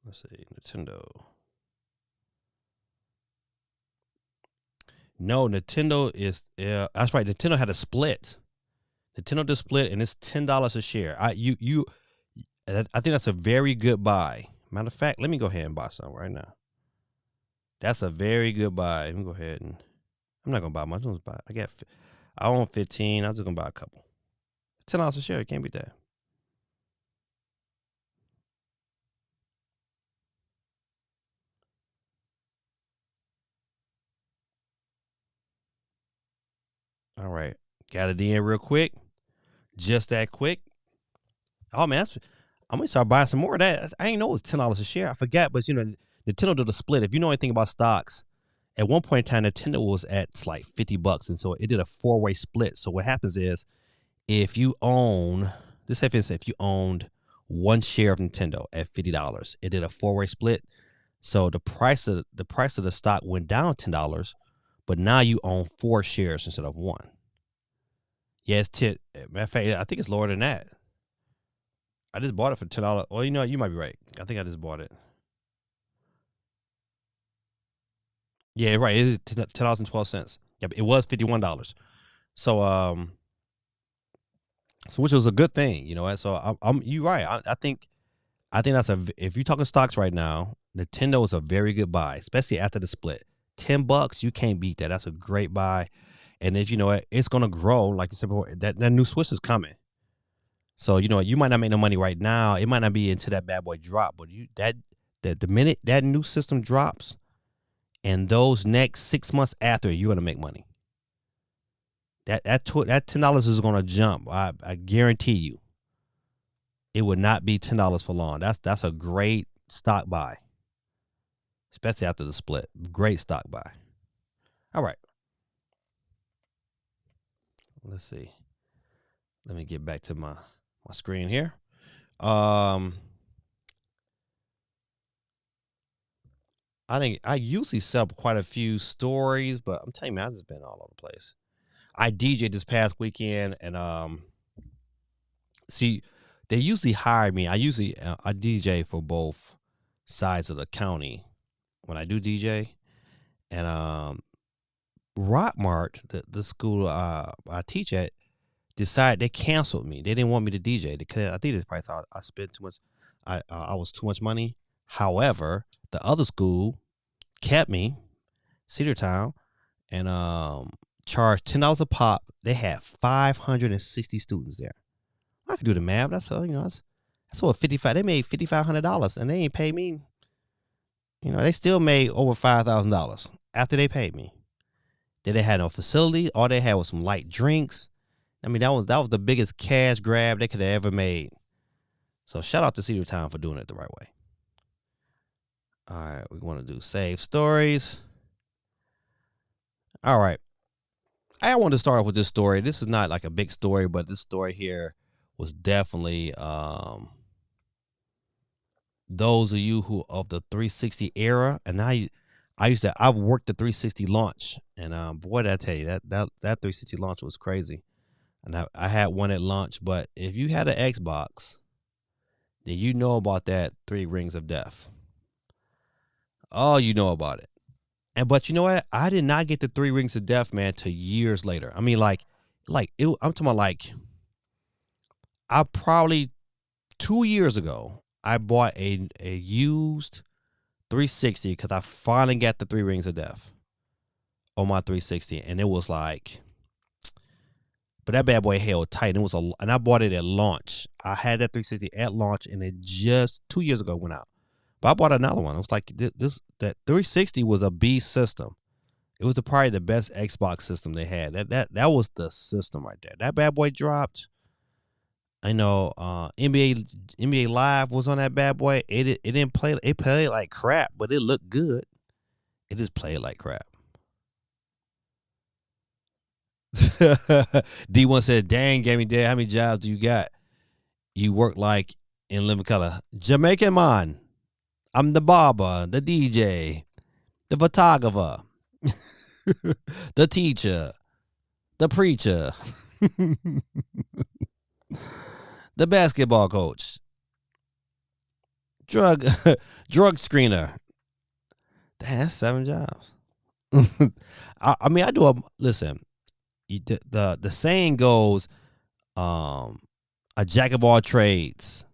Let's see. Nintendo. No, Nintendo is. That's right. Nintendo had a split. Nintendo did split, and it's $10 a share. I think that's a very good buy. Matter of fact, let me go ahead and buy some right now. That's a very good buy. Let me go ahead and. I'm not gonna buy much. I own 15. I'm just gonna buy a couple. $10 a share. It can't be that. All right, got it in real quick. Just that quick. Oh man, I'm gonna start buying some more of that. I ain't know it was $10 a share. I forgot, but Nintendo did a split. If you know anything about stocks, at one point in time, Nintendo was at like $50, and so it did a 4-way split. So what happens is, if you own this, if you owned 1 share of Nintendo at $50, it did a 4-way split. So the price of the stock went down $10, but now you own 4 shares instead of 1. Yeah, it's 10. Matter of fact, I think it's lower than that. I just bought it for $10. Well, you might be right. I think I just bought it. Yeah, right. It is $10.12. Yeah, it was $51. So which was a good thing, So you right. I think that's if you're talking stocks right now, Nintendo is a very good buy, especially after the split. $10, you can't beat that. That's a great buy. And if you know it, it's gonna grow, like you said before. That new Switch is coming. So you might not make no money right now. It might not be into that bad boy drop, but the minute that new system drops, and those next 6 months after, you're gonna make money. That $10 is gonna jump. I guarantee you. It would not be $10 for long. That's a great stock buy, especially after the split. Great stock buy. All right. Let's see. Let me get back to my screen here. I usually set up quite a few stories, but I'm telling you, man, I've just been all over the place. I DJed this past weekend, and see, they usually hire me. I DJ for both sides of the county when I do DJ, and Rockmart, the school I teach at, decided they canceled me. They didn't want me to DJ because I think they probably thought I spent too much. I was too much money. However, the other school kept me, Cedartown, and charged $10 a pop. They had 560 students there. I could do the math. That's That's what 55. They made $5,500, and they ain't paid me. They still made over $5,000 after they paid me. They didn't have no facility. All they had was some light drinks. I mean, that was the biggest cash grab they could have ever made. So shout out to Cedar Town for doing it the right way. All right, we want to do save stories. All right. I want to start off with this story. This is not like a big story, but this story here was definitely those of you who of the 360 era, and I've worked the 360 launch, and boy, did I tell you that 360 launch was crazy. And I had one at launch, but if you had an Xbox, then you know about that 3 Rings of Death. Oh, you know about it. But you know what? I did not get the 3 Rings of Death, man, till years later. I mean, I'm talking about I probably 2 years ago, I bought a used 360 because I finally got the 3 Rings of Death on my 360, and it was but that bad boy held tight. And I bought it at launch. I had that 360 at launch, and it just 2 years ago went out. But I bought another one. It was like that 360 was a beast system. It was probably the best Xbox system they had. That was the system right there. That bad boy dropped. I know NBA Live was on that bad boy. It didn't play. It played like crap, but it looked good. It just played like crap. D1 said, "Dang, Gaming Dad, how many jobs do you got? You work like in living color. Jamaican man. I'm the barber, the DJ, the photographer, the teacher, the preacher, the basketball coach, drug screener." Damn, that's 7 jobs. I mean, listen. The saying goes, a jack of all trades.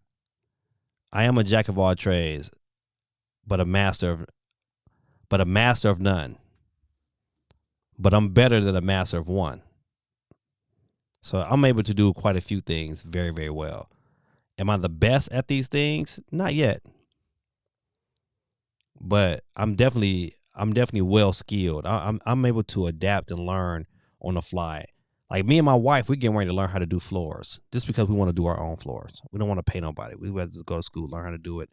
I am a jack of all trades, but a master of none. But I'm better than a master of one. So I'm able to do quite a few things very, very well. Am I the best at these things? Not yet. But I'm definitely well skilled. I'm able to adapt and learn on the fly. Like me and my wife, we're getting ready to learn how to do floors just because we want to do our own floors. We don't want to pay nobody. We rather just go to school, learn how to do it,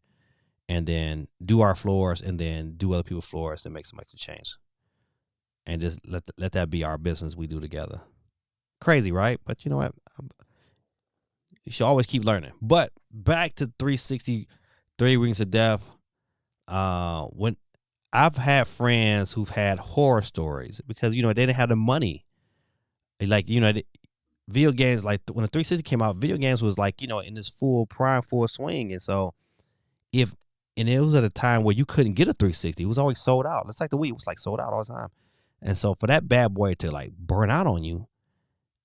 and then do our floors, and then do other people's floors and make some extra change. And just let that be our business we do together. Crazy, right? But you know what? You should always keep learning. But back to 360, 3 Rings of Death. When I've had friends who've had horror stories because, they didn't have the money. Like, video games, like when the 360 came out, video games was like, in this full swing. And so it was at a time where you couldn't get a 360. It was always sold out. It's like the Wii was like sold out all the time. And so for that bad boy to like burn out on you,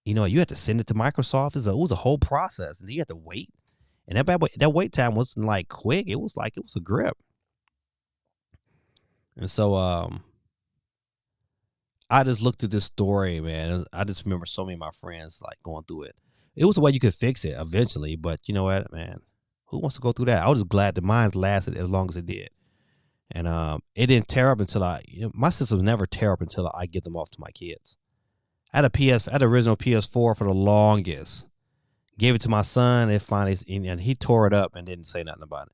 you had to send it to Microsoft. It was a whole process. And then you had to wait. And that bad boy, that wait time wasn't like quick. It was a grip. And so I just looked at this story, man. I just remember so many of my friends like going through it. It was a way you could fix it eventually, but you know what, man? Who wants to go through that? I was just glad that mine lasted as long as it did. And it didn't tear up until my systems never tear up until I give them off to my kids. I had an original PS4 for the longest. Gave it to my son. It finally, and he tore it up and didn't say nothing about it.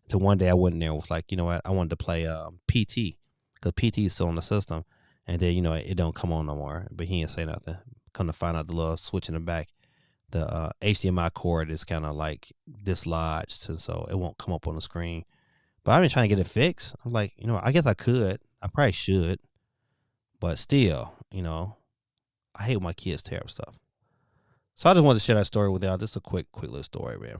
Until one day I went in there and was like, you know what? I wanted to play PT because PT is still on the system. And then, it don't come on no more. But he didn't say nothing. Come to find out, the little switch in the back, the HDMI cord is kind of like dislodged. And so it won't come up on the screen. But I've been trying to get it fixed. I'm like, I guess I could. I probably should. But still, I hate when my kids tear up stuff. So I just wanted to share that story with y'all. Just a quick little story, man.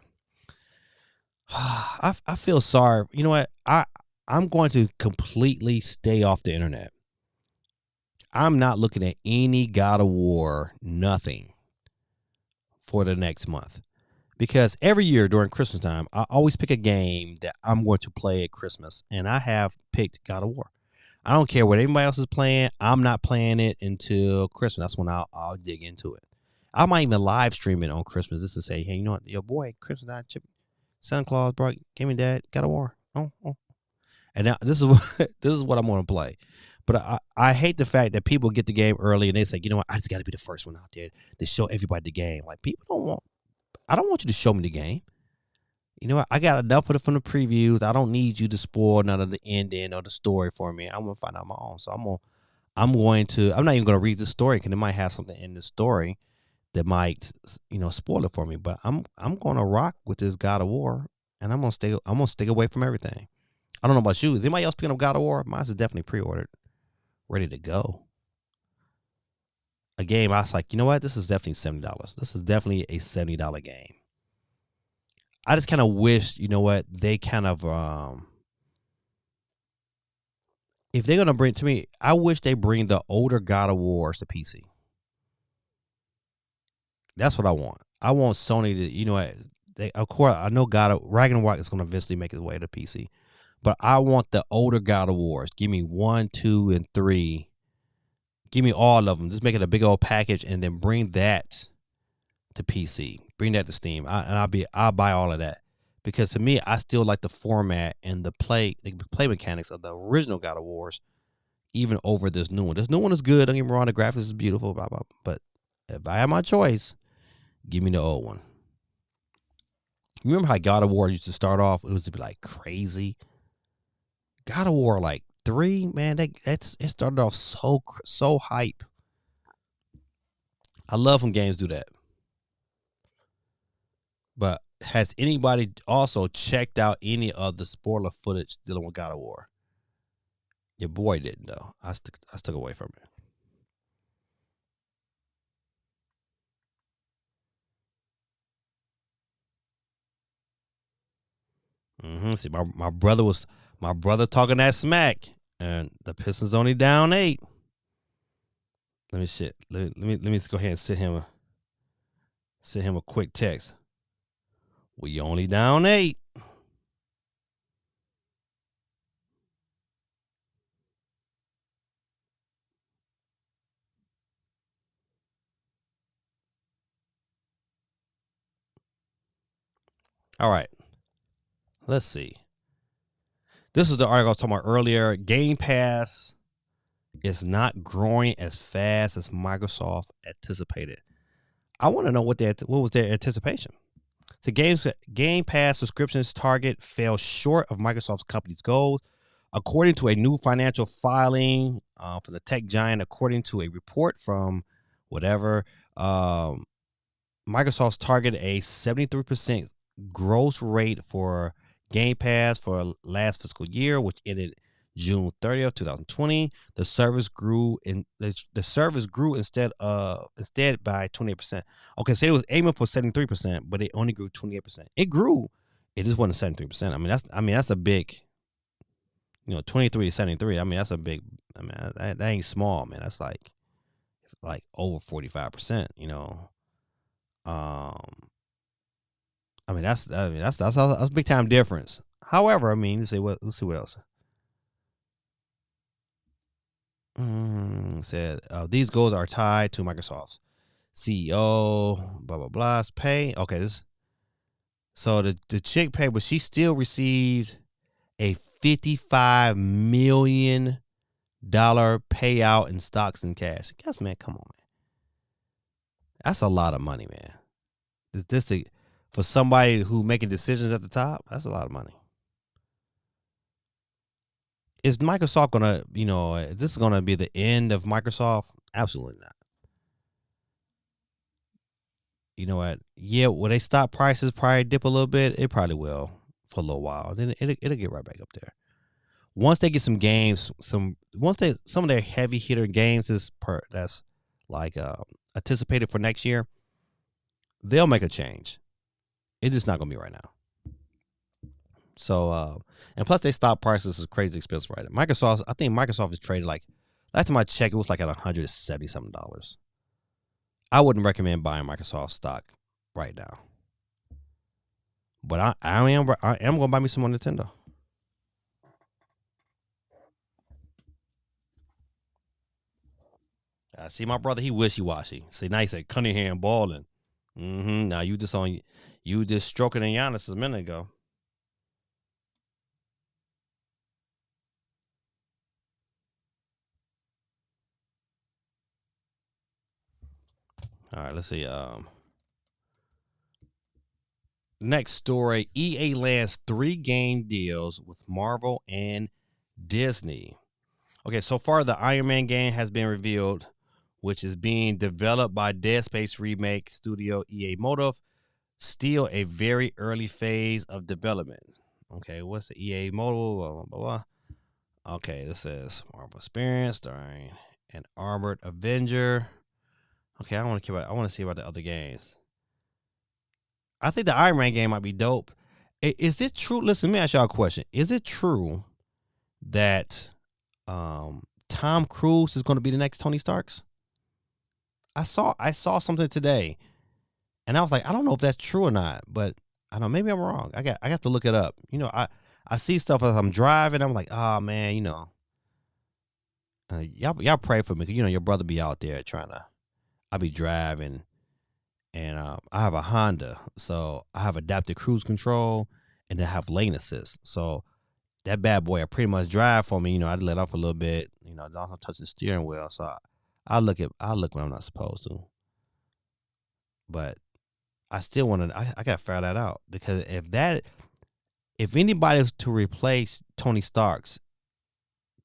I feel sorry. You know what? I'm going to completely stay off the internet. I'm not looking at any God of War, nothing, for the next month. Because every year during Christmas time, I always pick a game that I'm going to play at Christmas. And I have picked God of War. I don't care what anybody else is playing. I'm not playing it until Christmas. That's when I'll dig into it. I might even live stream it on Christmas just to say, hey, you know what? Your boy, Christmas time, Santa Claus brought, gave me that God of War. Oh. And now this is what this is what I'm gonna play. But I hate the fact that people get the game early and they say, you know what, I just got to be the first one out there to show everybody the game. Like people don't want. I don't want you to show me the game. You know what? I got enough of it from the previews. I don't need you to spoil none of the ending or the story for me. I'm gonna find out my own. So I'm not even gonna read the story because it might have something in the story that might spoil it for me. But I'm gonna rock with this God of War, and I'm gonna stick away from everything. I don't know about you. Is anybody else picking up God of War? Mine's is definitely pre-ordered, ready to go. A game I was like, you know what? This is definitely $70. This is definitely a $70 game. I just kind of wish, you know what, they kind of if they're gonna bring to me, I wish they bring the older God of Wars to PC. That's what I want. I want Sony to, you know what, of course I know God of Ragnarok is gonna eventually make its way to PC, but I want the older God of Wars. Give me 1, 2, and 3. Give me all of them. Just make it a big old package, and then bring that to PC. Bring that to Steam, I'll buy all of that. Because to me, I still like the format and the play mechanics of the original God of Wars, even over this new one. This new one is good. Don't get me wrong, the graphics is beautiful, blah, blah. But if I have my choice, give me the old one. Remember how God of War used to start off? It was to be like crazy. God of War like 3, man, it started off so hype. I love when games do that. But has anybody also checked out any of the spoiler footage dealing with God of War? Your boy didn't though. I stuck away from it. See, my brother talking that smack, and the Pistons only down 8. Let me go ahead and send him a quick text. We only down 8. All right. Let's see. This is the article I was talking about earlier. Game Pass is not growing as fast as Microsoft anticipated. I want to know what was their anticipation. So Game Pass subscriptions target fell short of Microsoft's company's goals, according to a new financial filing for the tech giant. According to a report from whatever, Microsoft's targeted a 73% growth rate for Game Pass for last fiscal year, which ended June 30th, 2020. The service grew instead by 28%. Okay, so it was aiming for 73%, but it only grew 28%. It grew. It just wasn't 73%. I mean that's a big, 23 to 73. I mean that's a big. I mean that ain't small, man. That's like over 45%. I mean that's a big time difference. However, I mean let's see what else. Said these goals are tied to Microsoft's CEO, blah blah blah's pay. Okay, so the chick paid, but she still received a $55 million payout in stocks and cash. Guess, man, come on, man, that's a lot of money, man. For somebody who making decisions at the top? That's a lot of money. Is Microsoft gonna, this is gonna be the end of Microsoft? Absolutely not. You know what? Yeah, will they stop prices? Probably dip a little bit. It probably will for a little while. Then it'll get right back up there. Once they get some games, some of their heavy hitter games that's like anticipated for next year, they'll make a change. It's just not gonna be right now. So and plus they stop prices is crazy expensive right now. I think Microsoft is traded like, last time I checked, it was like at $170 something. I wouldn't recommend buying Microsoft stock right now. But I am gonna buy me some on Nintendo. I see my brother, he wishy-washy. See, now he said Cunningham balling. Now you just stroking in Giannis a minute ago. All right, let's see. Next story: EA lands 3-game deals with Marvel and Disney. Okay, so far the Iron Man game has been revealed, which is being developed by Dead Space remake studio EA Motive. Still a very early phase of development. Okay, what's the EA Motive? Blah, blah, blah. Okay, this says Marvel Experience starring an armored Avenger. Okay, I want to see about the other games. I think the Iron Man game might be dope. Is it true? Listen, let me ask y'all a question. Is it true that Tom Cruise is going to be the next Tony Starks? I saw something today, and I was like, I don't know if that's true or not, but I don't know. Maybe I'm wrong. I got to look it up. I see stuff as I'm driving. I'm like, oh man, y'all pray for me. Your brother be out there trying to. I be driving, and I have a Honda, so I have adaptive cruise control, and then I have lane assist. So that bad boy, I pretty much drive for me. I'd let off a little bit. Don't touch the steering wheel. So I look when I'm not supposed to. But I still want to. I gotta figure that out, because if anybody was to replace Tony Stark's,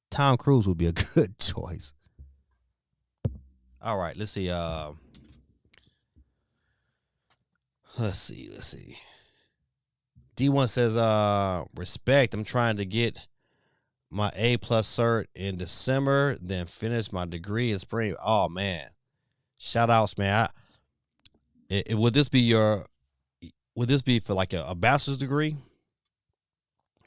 Tom Cruise would be a good choice. All right, let's see. Let's see. D1 says, respect. I'm trying to get my A+ cert in December, then finish my degree in spring. Oh man, shout outs, man. Would this be for like a bachelor's degree?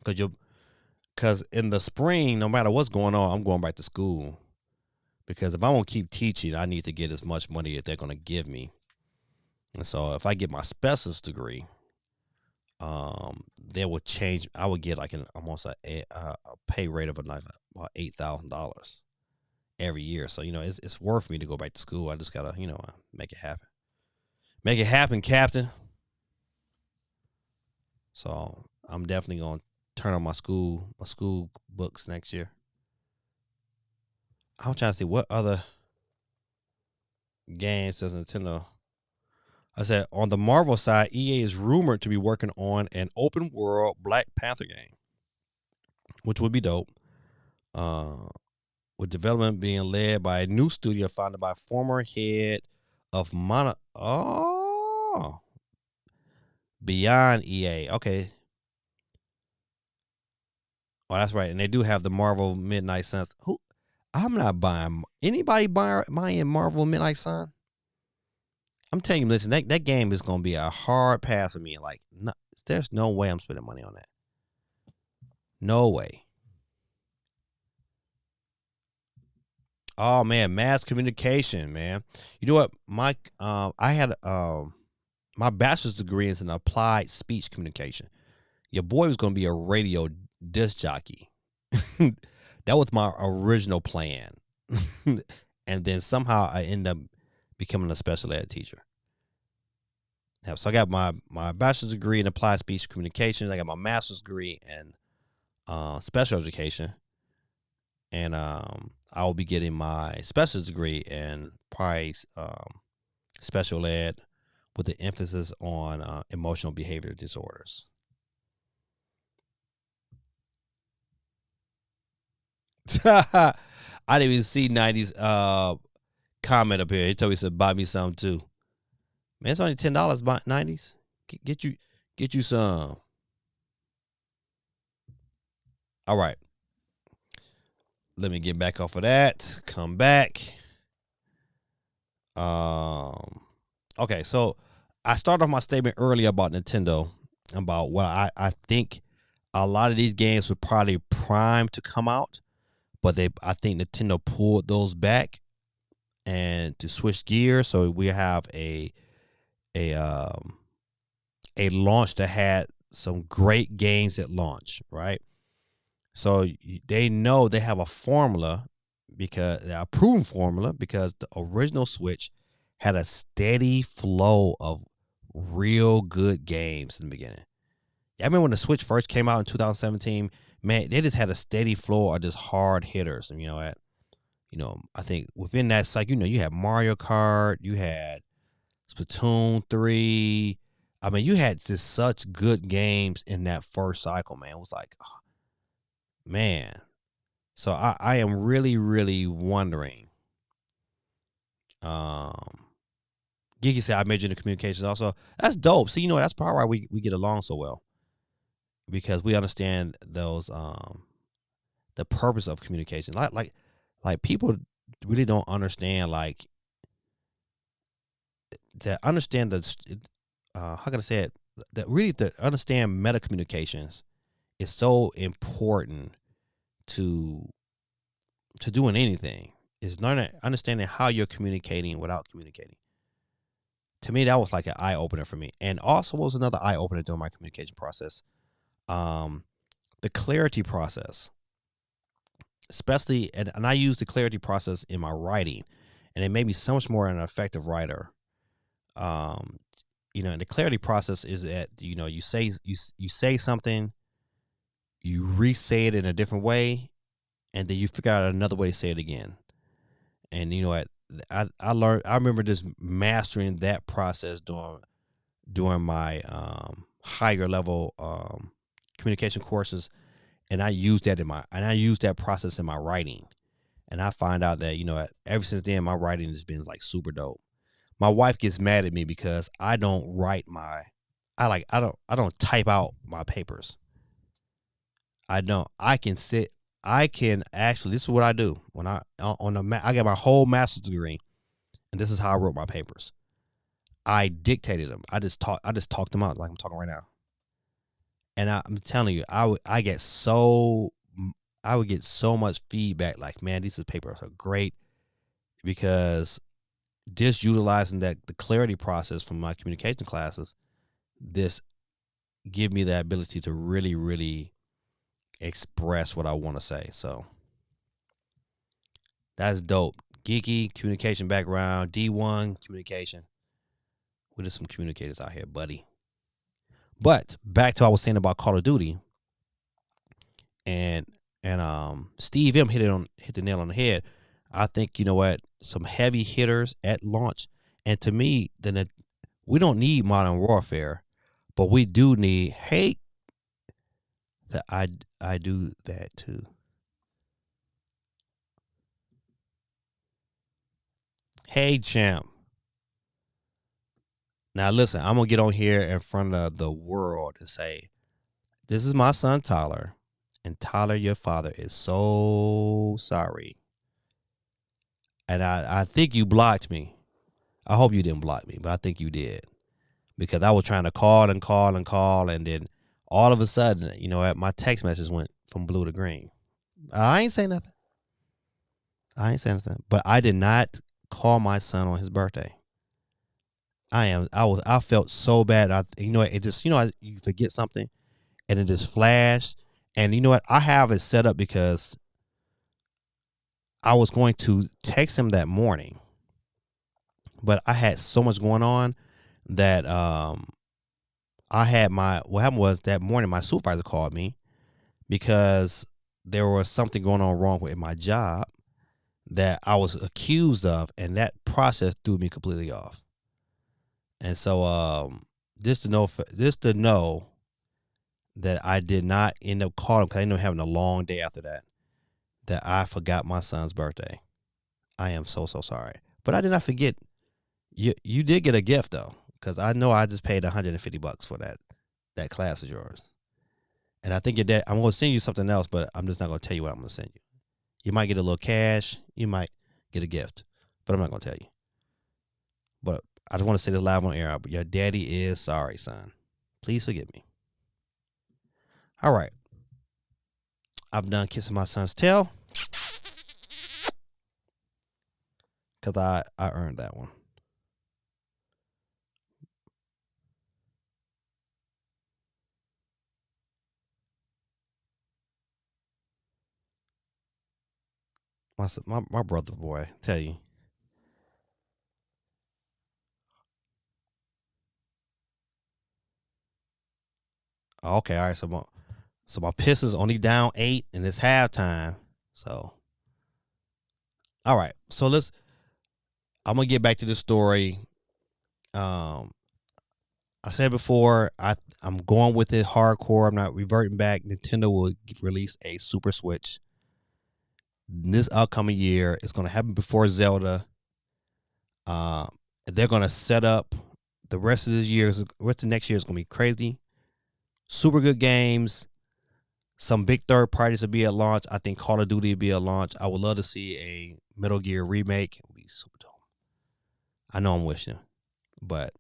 Because in the spring, no matter what's going on, I'm going back to school. Because if I want to keep teaching, I need to get as much money as they're going to give me. And so if I get my specialist degree, they would change. I would get like almost a pay rate of about $8,000 every year. So it's worth me to go back to school. I just gotta make it happen. Make it happen, Captain. So I'm definitely gonna turn on my school books next year. I'm trying to see what other games does Nintendo. I said on the Marvel side, EA is rumored to be working on an open world Black Panther game, which would be dope. With development being led by a new studio founded by former head of Beyond EA. Okay. Oh, that's right. And they do have the Marvel Midnight Suns. I'm not buying. Anybody buying Marvel Midnight Sun? I'm telling you, listen, that game is going to be a hard pass for me. Like, no, there's no way I'm spending money on that. No way. Oh man, mass communication, man. You know what, Mike? I had my bachelor's degree is in applied speech communication. Your boy was going to be a radio disc jockey. That was my original plan. And then somehow I ended up becoming a special ed teacher. Yeah, so I got my bachelor's degree in applied speech communications. I got my master's degree in special education. And I will be getting my specialist degree in probably special ed with the emphasis on emotional behavior disorders. I didn't even see 90s comment up here. He told me, he said, buy me some too. Man, it's only $10 by 90s. Get you some. All right. Let me get back off of that. Come back. Okay, so I started off my statement earlier about Nintendo, about what I think a lot of these games were probably primed to come out, but I think Nintendo pulled those back and to switch gears. So we have a launch that had some great games at launch, right? So they know they have a formula, because a proven formula, because the original Switch had a steady flow of real good games in the beginning. I remember when the Switch first came out in 2017, man, they just had a steady flow of just hard hitters. And I think within that cycle, you had Mario Kart, you had Splatoon 3. I mean, you had just such good games in that first cycle, man. It was like, oh, man. So I am really, really wondering. Geeky said I majored in communications also. That's dope. So, that's probably why we get along so well. Because we understand those the purpose of communication. Like people really don't understand to understand how can I say it? That really to understand meta communications is so important to doing anything. Is not understanding how you're communicating without communicating. To me, that was like an eye opener for me, and also was another eye opener during my communication process. The clarity process, especially, and I use the clarity process in my writing, and it made me so much more an effective writer. And the clarity process is that you say something, you re-say it in a different way, and then you figure out another way to say it again. And I learned. I remember just mastering that process during my higher level communication courses, and I used that process in my writing, and I find out that ever since then my writing has been like super dope. My wife gets mad at me because I don't write I don't type out my papers. I don't. I can actually. This is what I do when I got my whole master's degree, and this is how I wrote my papers. I dictated them. I just talked them out like I'm talking right now. And I'm telling you, I would get so much feedback. Like, man, these papers are great, because just utilizing the clarity process from my communication classes, this give me the ability to really, really express what I want to say. So that's dope. Geeky communication background, D1 communication. We're just some communicators out here, buddy. But back to what I was saying about Call of Duty, and Steve M hit the nail on the head. I think some heavy hitters at launch, and to me, then we don't need Modern Warfare, but we do need hate. That I do that too. Hey, champ. Now listen, I'm gonna get on here in front of the world and say, this is my son Tyler, and Tyler, your father is so sorry. And I think you blocked me. I hope you didn't block me, but I think you did, because I was trying to call and call and call, and then all of a sudden, my text message went from blue to green. I ain't saying nothing. But I did not call my son on his birthday. I felt so bad. It just, you forget something and it just flashed. And you know what? I have it set up because I was going to text him that morning, but I had so much going on that what happened was that morning my supervisor called me because there was something going on wrong with my job that I was accused of, and that process threw me completely off. And so just to know that I did not end up calling, because I ended up having a long day after that I forgot my son's birthday. I am so sorry. But I did not forget. You did get a gift though, because I know I just paid $150 for that class of yours. And I think your dad, I'm going to send you something else, but I'm just not going to tell you what I'm going to send you. You might get a little cash. You might get a gift, but I'm not going to tell you. But I just want to say this live on air. But your daddy is sorry, son. Please forgive me. All right. I've done kissing my son's tail, because I earned that one. My brother boy, tell you. Okay, all right. So my Pistons only down 8, and it's halftime. So, all right. So I'm gonna get back to the story. Um, I said before, I'm going with it hardcore. I'm not reverting back. Nintendo will release a Super Switch this upcoming year. It's going to happen before Zelda. Um, they're going to set up the rest of this year. The rest of next year is going to be crazy. Super good games. Some big third parties will be at launch. I think Call of Duty will be at launch. I would love to see a Metal Gear remake. It would be super dope. I know I'm wishing, but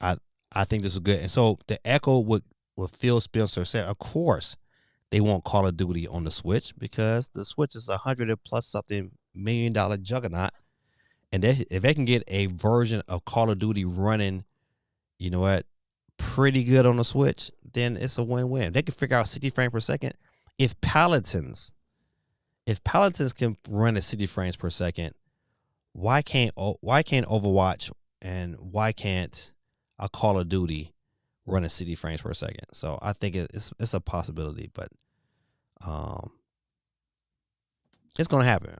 I I think this is good. And so to echo what Phil Spencer said, of course they want Call of Duty on the Switch because the Switch is $100+ something million juggernaut. And if they can get a version of Call of Duty running, you know what, pretty good on the Switch, then it's a win-win. They can figure out 60 frames per second. If Paladins can run at 60 frames per second, why can't Overwatch and why can't a Call of Duty run at 60 frames per second? So I think it's a possibility, but it's gonna happen.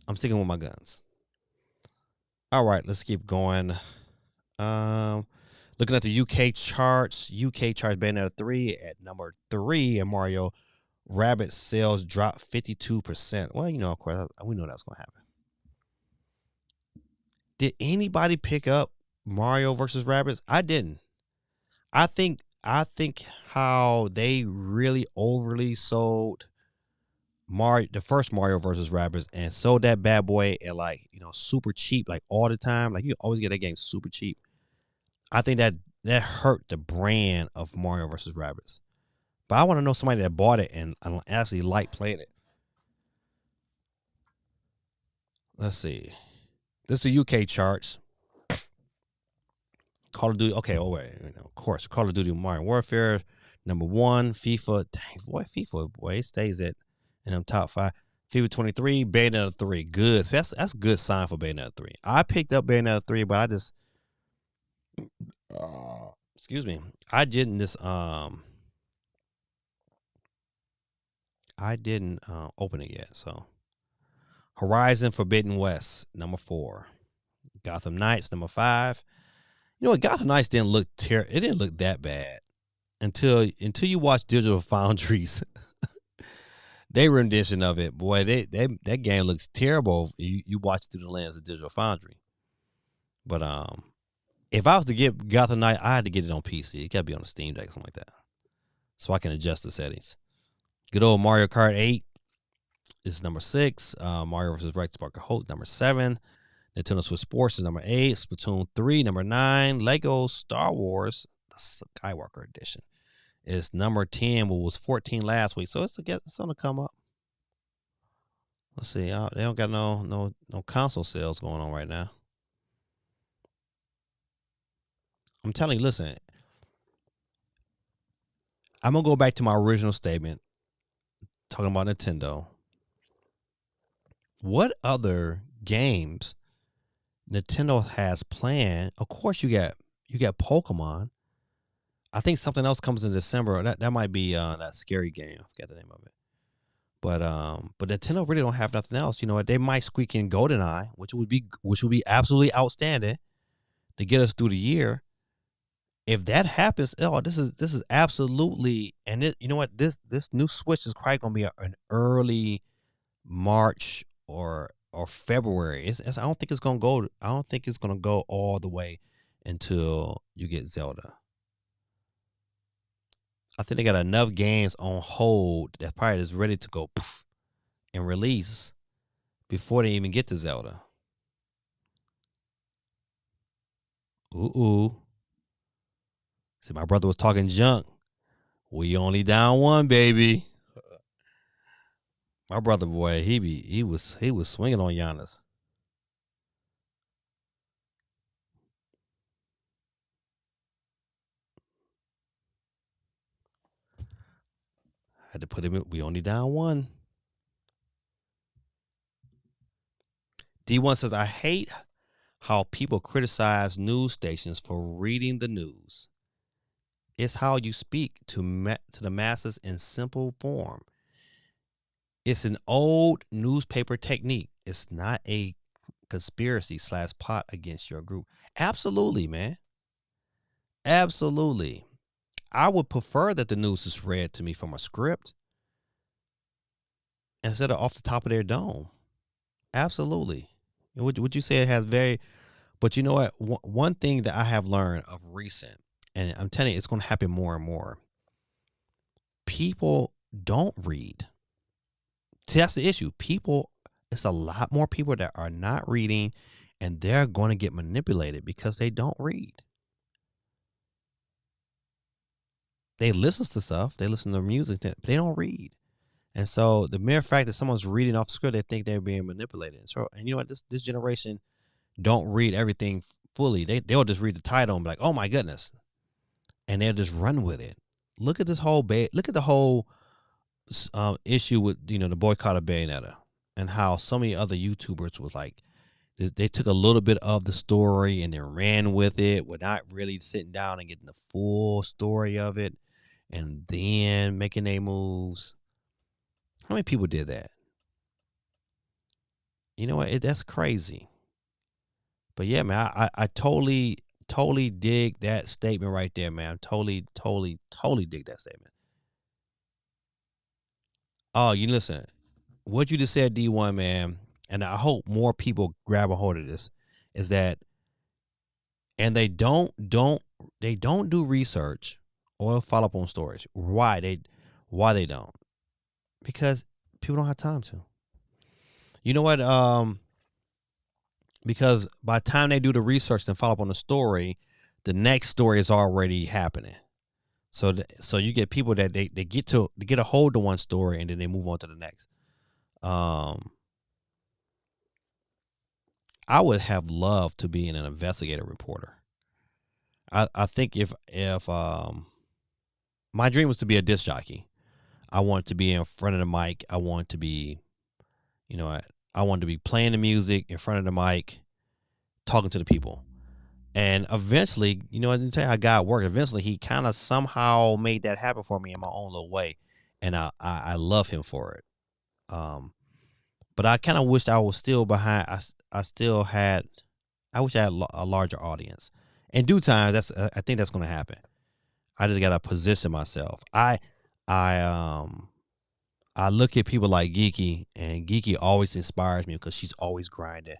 I'm sticking with my guns. All right, let's keep going. Looking at the UK charts, Bayonetta 3 at number 3, and Mario Rabbids sales dropped 52%. Well, of course, we know that's going to happen. Did anybody pick up Mario versus Rabbids? I didn't. I think how they really overly sold the first Mario versus Rabbids and sold that bad boy at super cheap, like all the time. Like you always get that game super cheap. I think that hurt the brand of Mario versus Rabbids. But I want to know somebody that bought it and actually liked playing it. Let's see. This is the UK charts. Call of Duty. Okay, of course. Call of Duty Modern Warfare, number 1. FIFA. Dang, boy, it stays in them top 5. FIFA 23, Bayonetta 3. Good. So that's a good sign for Bayonetta 3. I picked up Bayonetta 3, but I just excuse me. I didn't open it yet. So Horizon Forbidden West, number 4. Gotham Knights, number 5. You know what? Gotham Knights didn't look it didn't look that bad until you watch Digital Foundry's they rendition of it. Boy, that game looks terrible. You watch through the lens of Digital Foundry. But if I was to get Gotham Knight, I had to get it on PC. It got to be on the Steam Deck, something like that, so I can adjust the settings. Good old Mario Kart 8. This is number 6. Mario vs. Rex Spark of Hope, number 7. Nintendo Switch Sports is number 8. Splatoon 3, number 9. Lego Star Wars, the Skywalker Edition, is number 10, what was 14 last week. So it's on to come up. Let's see. They don't got no console sales going on right now. I'm telling you, listen. I'm going to go back to my original statement talking about Nintendo. What other games Nintendo has planned? Of course, you got Pokemon. I think something else comes in December. That might be that scary game. I forget the name of it. But Nintendo really don't have nothing else. You know what? They might squeak in GoldenEye, which would be absolutely outstanding to get us through the year. If that happens, this is absolutely, and you know what? This new Switch is probably gonna be an early March or February. I don't think it's gonna go all the way until you get Zelda. I think they got enough games on hold that probably is ready to go poof and release before they even get to Zelda. Ooh. See, my brother was talking junk. We only down 1, baby. My brother, boy, he was swinging on Giannis. Had to put him in. We only down 1. D1 says, I hate how people criticize news stations for reading the news. It's how you speak to the masses in simple form. It's an old newspaper technique. It's not a conspiracy slash plot against your group. Absolutely, man. Absolutely. I would prefer that the news is read to me from a script instead of off the top of their dome. Absolutely. Would you say it has very, but you know what? One thing that I have learned of recent, and I'm telling you, it's going to happen more and more. People don't read. See, that's the issue. It's a lot more people that are not reading, and they're going to get manipulated because they don't read. They listen to stuff, they listen to music, they don't read. And so the mere fact that someone's reading off script, they think they're being manipulated. And you know what? This generation don't read everything fully. They'll just read the title and be like, "Oh my goodness," and they'll just run with it. Look at this whole look at the whole issue with the boycott of Bayonetta, and how so many other YouTubers was like they took a little bit of the story and then ran with it, without really sitting down and getting the full story of it, and then making their moves. How many people did that? You know what? That's crazy. But yeah, man, I totally dig that statement right there, man. Totally dig that statement. Oh, you listen, what you just said, D1, man, and I hope more people grab a hold of this, is that, and they don't do research or follow up on stories. Why they don't? Because people don't have time to. You know what? Because by the time they do the research and follow up on the story, the next story is already happening. So you get people that they get a hold of one story and then they move on to the next. I would have loved to be an investigative reporter. I think if my dream was to be a disc jockey. I wanted to be in front of the mic. I wanted to be, you know, I wanted to be playing the music in front of the mic, talking to the people. And eventually, I didn't tell you how God worked. Eventually, he kind of somehow made that happen for me in my own little way, and I love him for it. But I kind of wished I was still behind. I still had. I wish I had a larger audience. In due time, I think that's going to happen. I just got to position myself. I I look at people like Geeky, and Geeky always inspires me because she's always grinding.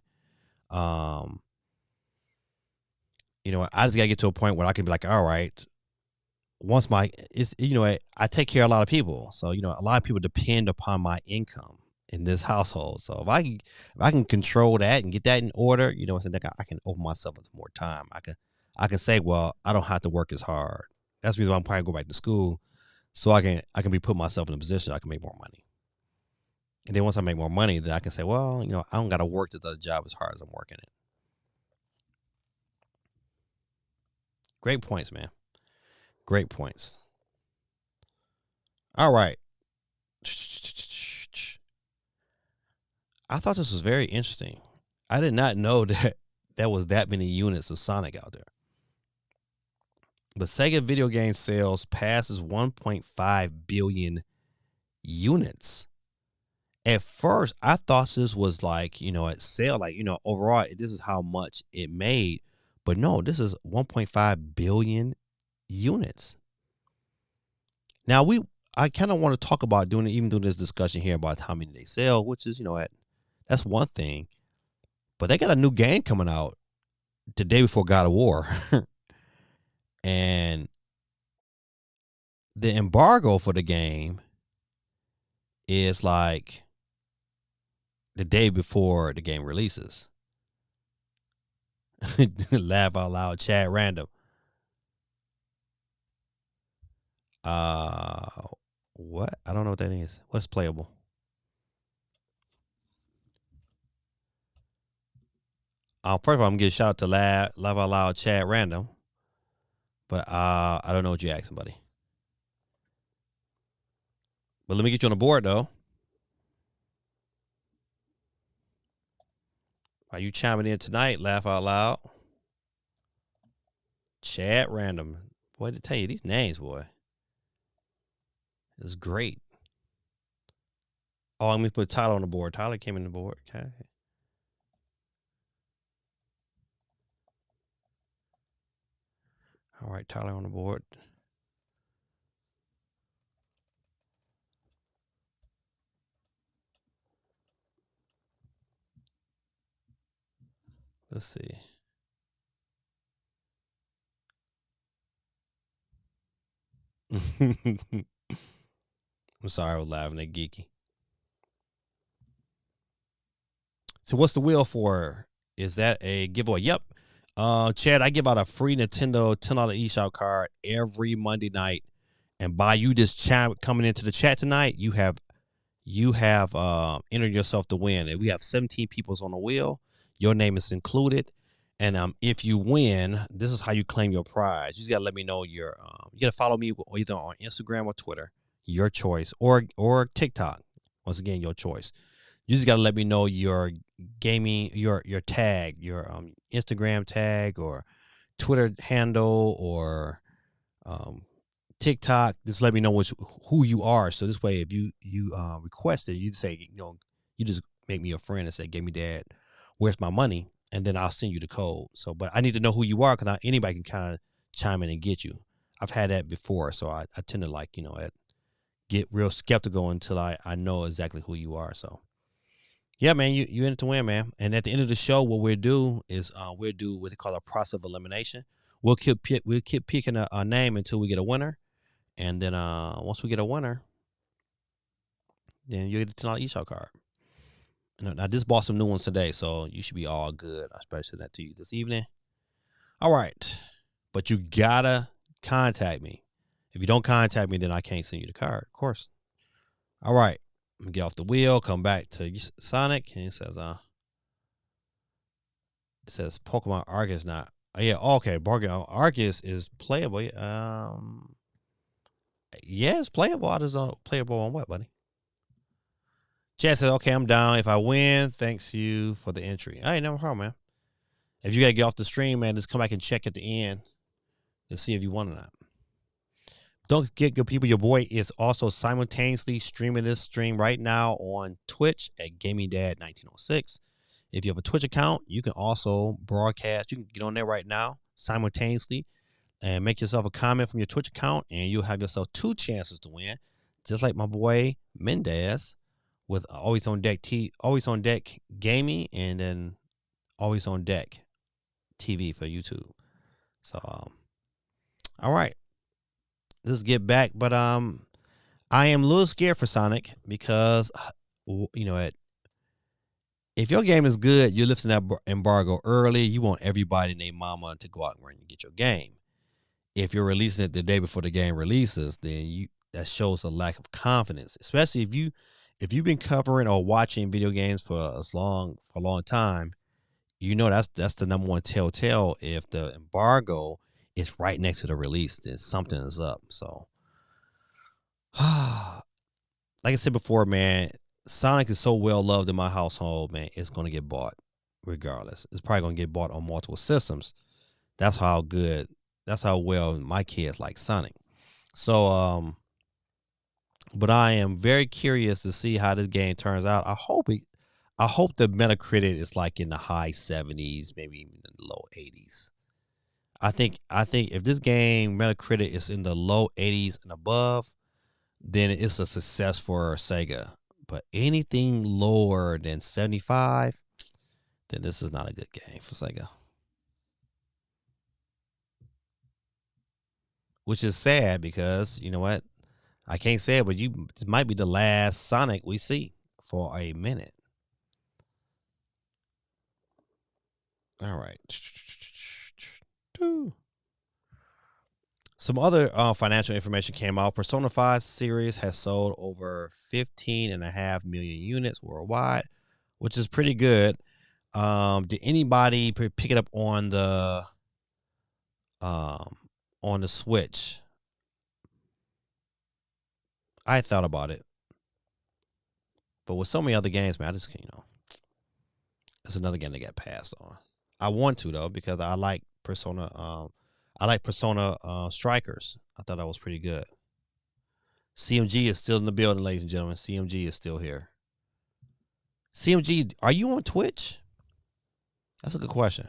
Um, I just gotta get to a point where I can be like, all right, once I take care of a lot of people, so a lot of people depend upon my income in this household. So if I can control that and get that in order, so that I can open myself up to more time. I can say, well, I don't have to work as hard. That's the reason why I'm probably go back to school, so I can be put myself in a position I can make more money. And then once I make more money, then I can say, well, I don't got to work this other job as hard as I'm working it. Great points, man. Great points. All right. I thought this was very interesting. I did not know that there was that many units of Sonic out there. But Sega video game sales passes 1.5 billion units. At first, I thought this was like, at sale, like, overall, this is how much it made. But no, this is 1.5 billion units. Now, I kind of want to talk about doing this discussion here about how many they sell, which is, that's one thing. But they got a new game coming out the day before God of War. And the embargo for the game is like the day before the game releases. Laugh out loud, chat random. What? I don't know what that is. What's playable? First of all, I'm gonna give a shout out to Laugh out loud, chat random. But I don't know what you're asking, buddy. But let me get you on the board though. Are you chiming in tonight? Laugh out loud. Chat random. Boy, to tell you these names, boy. It's great. Oh, I'm gonna put Tyler on the board. Tyler came in the board. Okay. All right, Tyler on the board. Let's see. I'm sorry, I was laughing at Geeky. So what's the wheel for? Is that a giveaway? Yep. Chad, I give out a free Nintendo $10 eShop card every Monday night. And by you just chat coming into the chat tonight, you have entered yourself to win. And we have 17 peoples on the wheel. Your name is included. And if you win, this is how you claim your prize. You just gotta let me know you gotta follow me either on Instagram or Twitter, your choice, or TikTok. Once again, your choice. You just gotta let me know your gaming, your tag, your Instagram tag or Twitter handle or TikTok. Just let me know who you are. So this way, if you request it, you say, you just make me a friend and say, "Give me Dad, where's my money?" And then I'll send you the code. So, but I need to know who you are because anybody can kind of chime in and get you. I've had that before, so I tend to get real skeptical until I know exactly who you are. So, yeah, man, you in it to win, man. And at the end of the show, what we'll do is we'll do what they call a process of elimination. We'll keep picking a name until we get a winner, and then once we get a winner, then you get a $10 eShop card. Now, I just bought some new ones today, so you should be all good. I special that to you this evening. All right. But you gotta contact me. If you don't contact me, then I can't send you the card, of course. All right. I'm gonna get off the wheel, come back to Sonic, and it says Pokemon Arceus not. Oh, yeah, okay. Pokemon Arceus is playable. Yeah, it's playable. I just playable on what, buddy? Chad says, okay, I'm down. If I win, thanks you for the entry. I ain't never heard, man. If you got to get off the stream, man, just come back and check at the end to see if you won or not. Don't forget, good people, your boy is also simultaneously streaming this stream right now on Twitch at GamingDad1906. If you have a Twitch account, you can also broadcast. You can get on there right now simultaneously and make yourself a comment from your Twitch account, and you'll have yourself 2 chances to win, just like my boy Mendez with Always on Deck Gaming, and then Always on Deck TV for YouTube. So, all right, let's get back. But I am a little scared for Sonic because if your game is good, you're lifting that embargo early. You want everybody and their mama to go out and get your game. If you're releasing it the day before the game releases, then that shows a lack of confidence, especially if you've been covering or watching video games for a long time. That's the number one telltale. If the embargo is right next to the release, then something is up. So, like I said before, man, Sonic is so well loved in my household, man. It's going to get bought regardless. It's probably going to get bought on multiple systems. That's how well my kids like Sonic. So, but I am very curious to see how this game turns out. I hope the Metacritic is like in the high 70s, maybe even in the low 80s. I think if this game Metacritic is in the low 80s and above, then it's a success for Sega. But anything lower than 75, then this is not a good game for Sega. Which is sad because, you know what? I can't say it, but this might be the last Sonic we see for a minute. All right. Some other financial information came out. Persona 5 series has sold over 15.5 million units worldwide, which is pretty good. Did anybody pick it up on the Switch? I thought about it, but with so many other games, man, I just it's another game that got passed on. I want to though because I like Persona. I like Persona Strikers. I thought that was pretty good. CMG is still in the building, ladies and gentlemen. CMG is still here. CMG, are you on Twitch? That's a good question.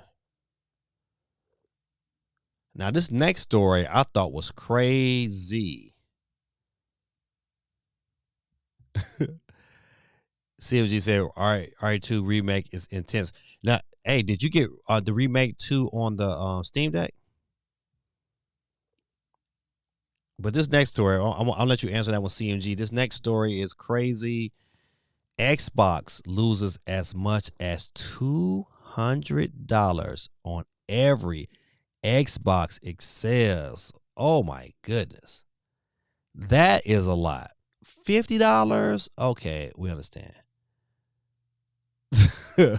Now, this next story I thought was crazy. CMG said, RE2 remake is intense. Now, hey, did you get the remake 2 on the Steam Deck? But this next story, I'll let you answer that one, CMG. This next story is crazy. Xbox loses as much as $200 on every Xbox it sells. Oh my goodness. That is a lot. $50? Okay, we understand. He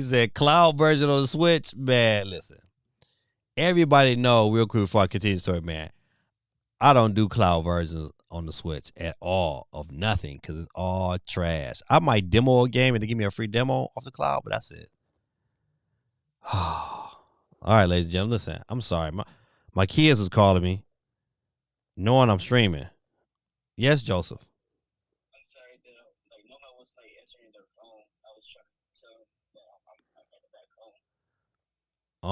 said cloud version on the Switch. Man, listen. Everybody know, real quick before I continue the story, man, I don't do cloud versions on the Switch at all of nothing because it's all trash. I might demo a game and they give me a free demo off the cloud, but that's it. All right, ladies and gentlemen, listen. I'm sorry. My kids is calling me, knowing I'm streaming. Yes, Joseph. I'm sorry that like no one was like answering their phone. I was trying to tell them that I'm headed back home.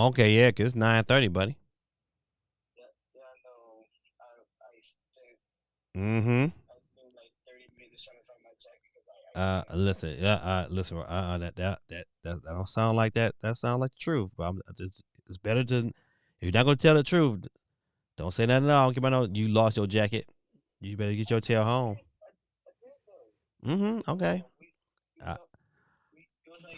Okay, yeah, cause it's 9:30, buddy. Yeah, I know. I spent Mm-hmm. I spent like 30 minutes trying to find my jacket because Listen, listen. That don't sound like that. That sounds like the truth. But it's better to, if you're not gonna tell the truth, don't say nothing at all. Don't know you lost your jacket. You better get your tail home. I did though. Mm-hmm. Okay. It was like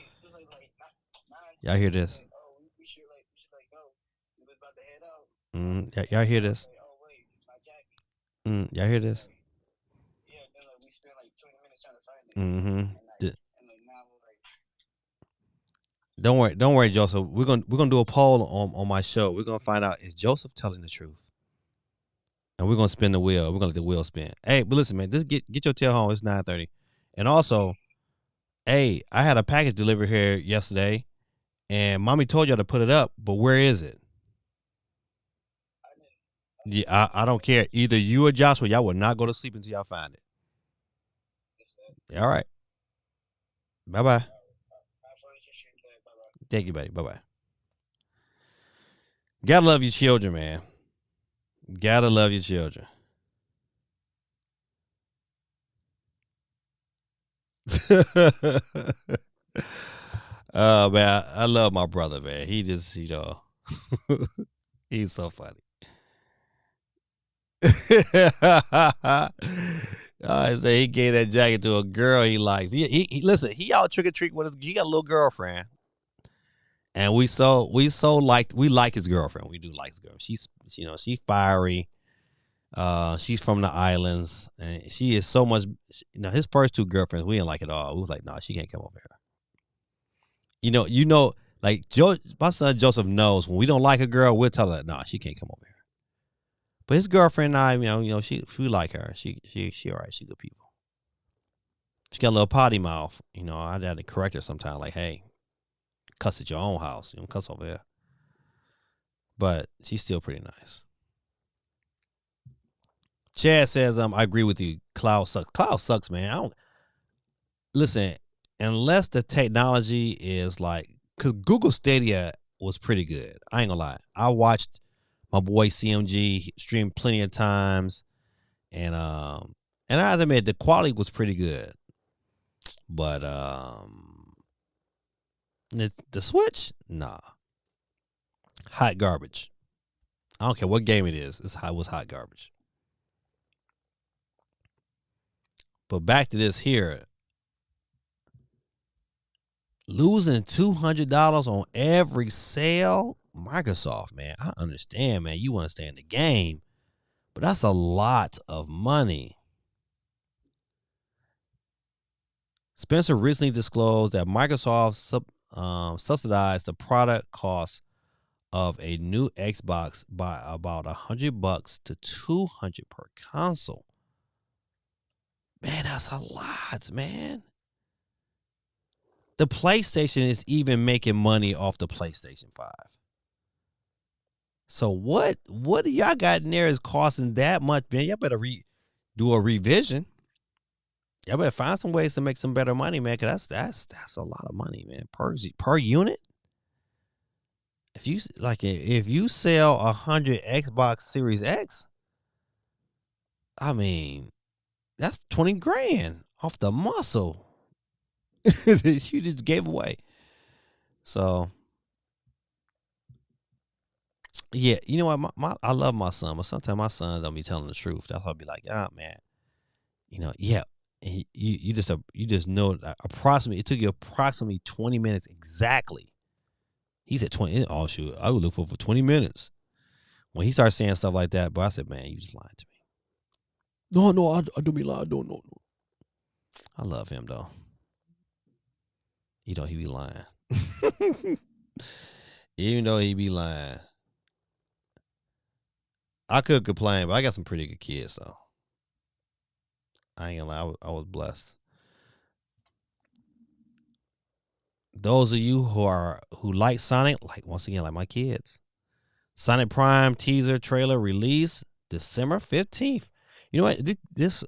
nine. Y'all hear this? Like, oh, we should like go. We was about to head out. Y'all hear this? Like, oh wait, it's my jacket. Y'all hear this? Yeah, then like we spent like 20 minutes trying to find it. Mm-hmm. And like now we're like. Don't worry, Joseph. We're gonna do a poll on my show. We're gonna find out, is Joseph telling the truth, and we're gonna spin the wheel. We're gonna let the wheel spin. Hey, but listen, man, get your tail home. It's 9:30, and also, hey, I had a package delivered here yesterday, and mommy told y'all to put it up, but where is it? Yeah, I don't care. Either you or Joshua, y'all will not go to sleep until y'all find it. All right. Bye bye. Thank you, buddy. Bye bye. Gotta love your children, man. Gotta love your children. Man, I love my brother, man. He just, he's so funny. I say he gave that jacket to a girl he likes. He listen. He out trick or treat with he got a little girlfriend, and we like his girlfriend. We do like his girl. She's she's fiery. She's from the islands, and she is so much. His first 2 girlfriends, we didn't like it all. We was like, nah, she can't come over here. Like my son Joseph knows when we don't like a girl, we'll tell her, nah, she can't come over here. But his girlfriend and I, we like her. She all right. She good people. She got a little potty mouth. I had to correct her sometime. Like, hey, cuss at your own house. You don't cuss over here. But she's still pretty nice. Chad says, I agree with you. Cloud sucks. Cloud sucks, man. I don't listen unless the technology is like, because Google Stadia was pretty good. I ain't gonna lie. I watched my boy CMG stream plenty of times, and I admit the quality was pretty good, but the Switch, nah, hot garbage. I don't care what game it is. It was hot garbage. But back to this here. Losing $200 on every sale. Microsoft, man, I understand, man. You want to stay in the game, but that's a lot of money. Spencer recently disclosed that Microsoft subsidized the product cost of a new Xbox by about $100 to $200 per console. Man, that's a lot, man. The PlayStation is even making money off the PlayStation 5. So what do y'all got in there is costing that much, man? Y'all better do a revision. Y'all better find some ways to make some better money, man. Cause that's a lot of money, man. Per unit. If you sell 100 Xbox Series X, I mean, that's 20 grand off the muscle that you just gave away. So, yeah, you know what? I love my son, but sometimes my son don't be telling the truth. That's why I be like, man, yeah. And you just know that approximately it took you approximately 20 minutes exactly. He said 20. Oh shoot, I would look for 20 minutes. When he started saying stuff like that, but I said, man, you just lying to me. No, I don't be lying. No. I love him though. He be lying. Even though he be lying. I could complain, but I got some pretty good kids, so I ain't gonna lie, I was blessed. Those of you who like Sonic, once again, like my kids. Sonic Prime teaser trailer release December 15th. You know what? This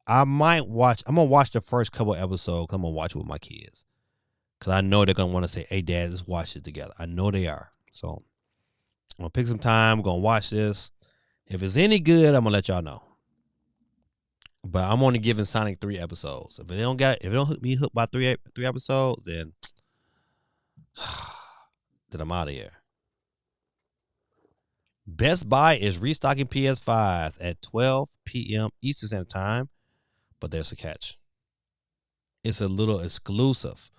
I might watch. I'm gonna watch the first couple episodes. I'm gonna watch it with my kids because I know they're gonna want to say, "Hey, Dad, let's watch it together." I know they are. So I'm gonna pick some time. We're gonna watch this. If it's any good, I'm gonna let y'all know. But I'm only giving Sonic 3 episodes. If it don't hook me by three episodes, then I'm out of here. Best Buy is restocking PS5s at 12 p.m. Eastern Standard Time, but there's a catch. It's a little exclusive.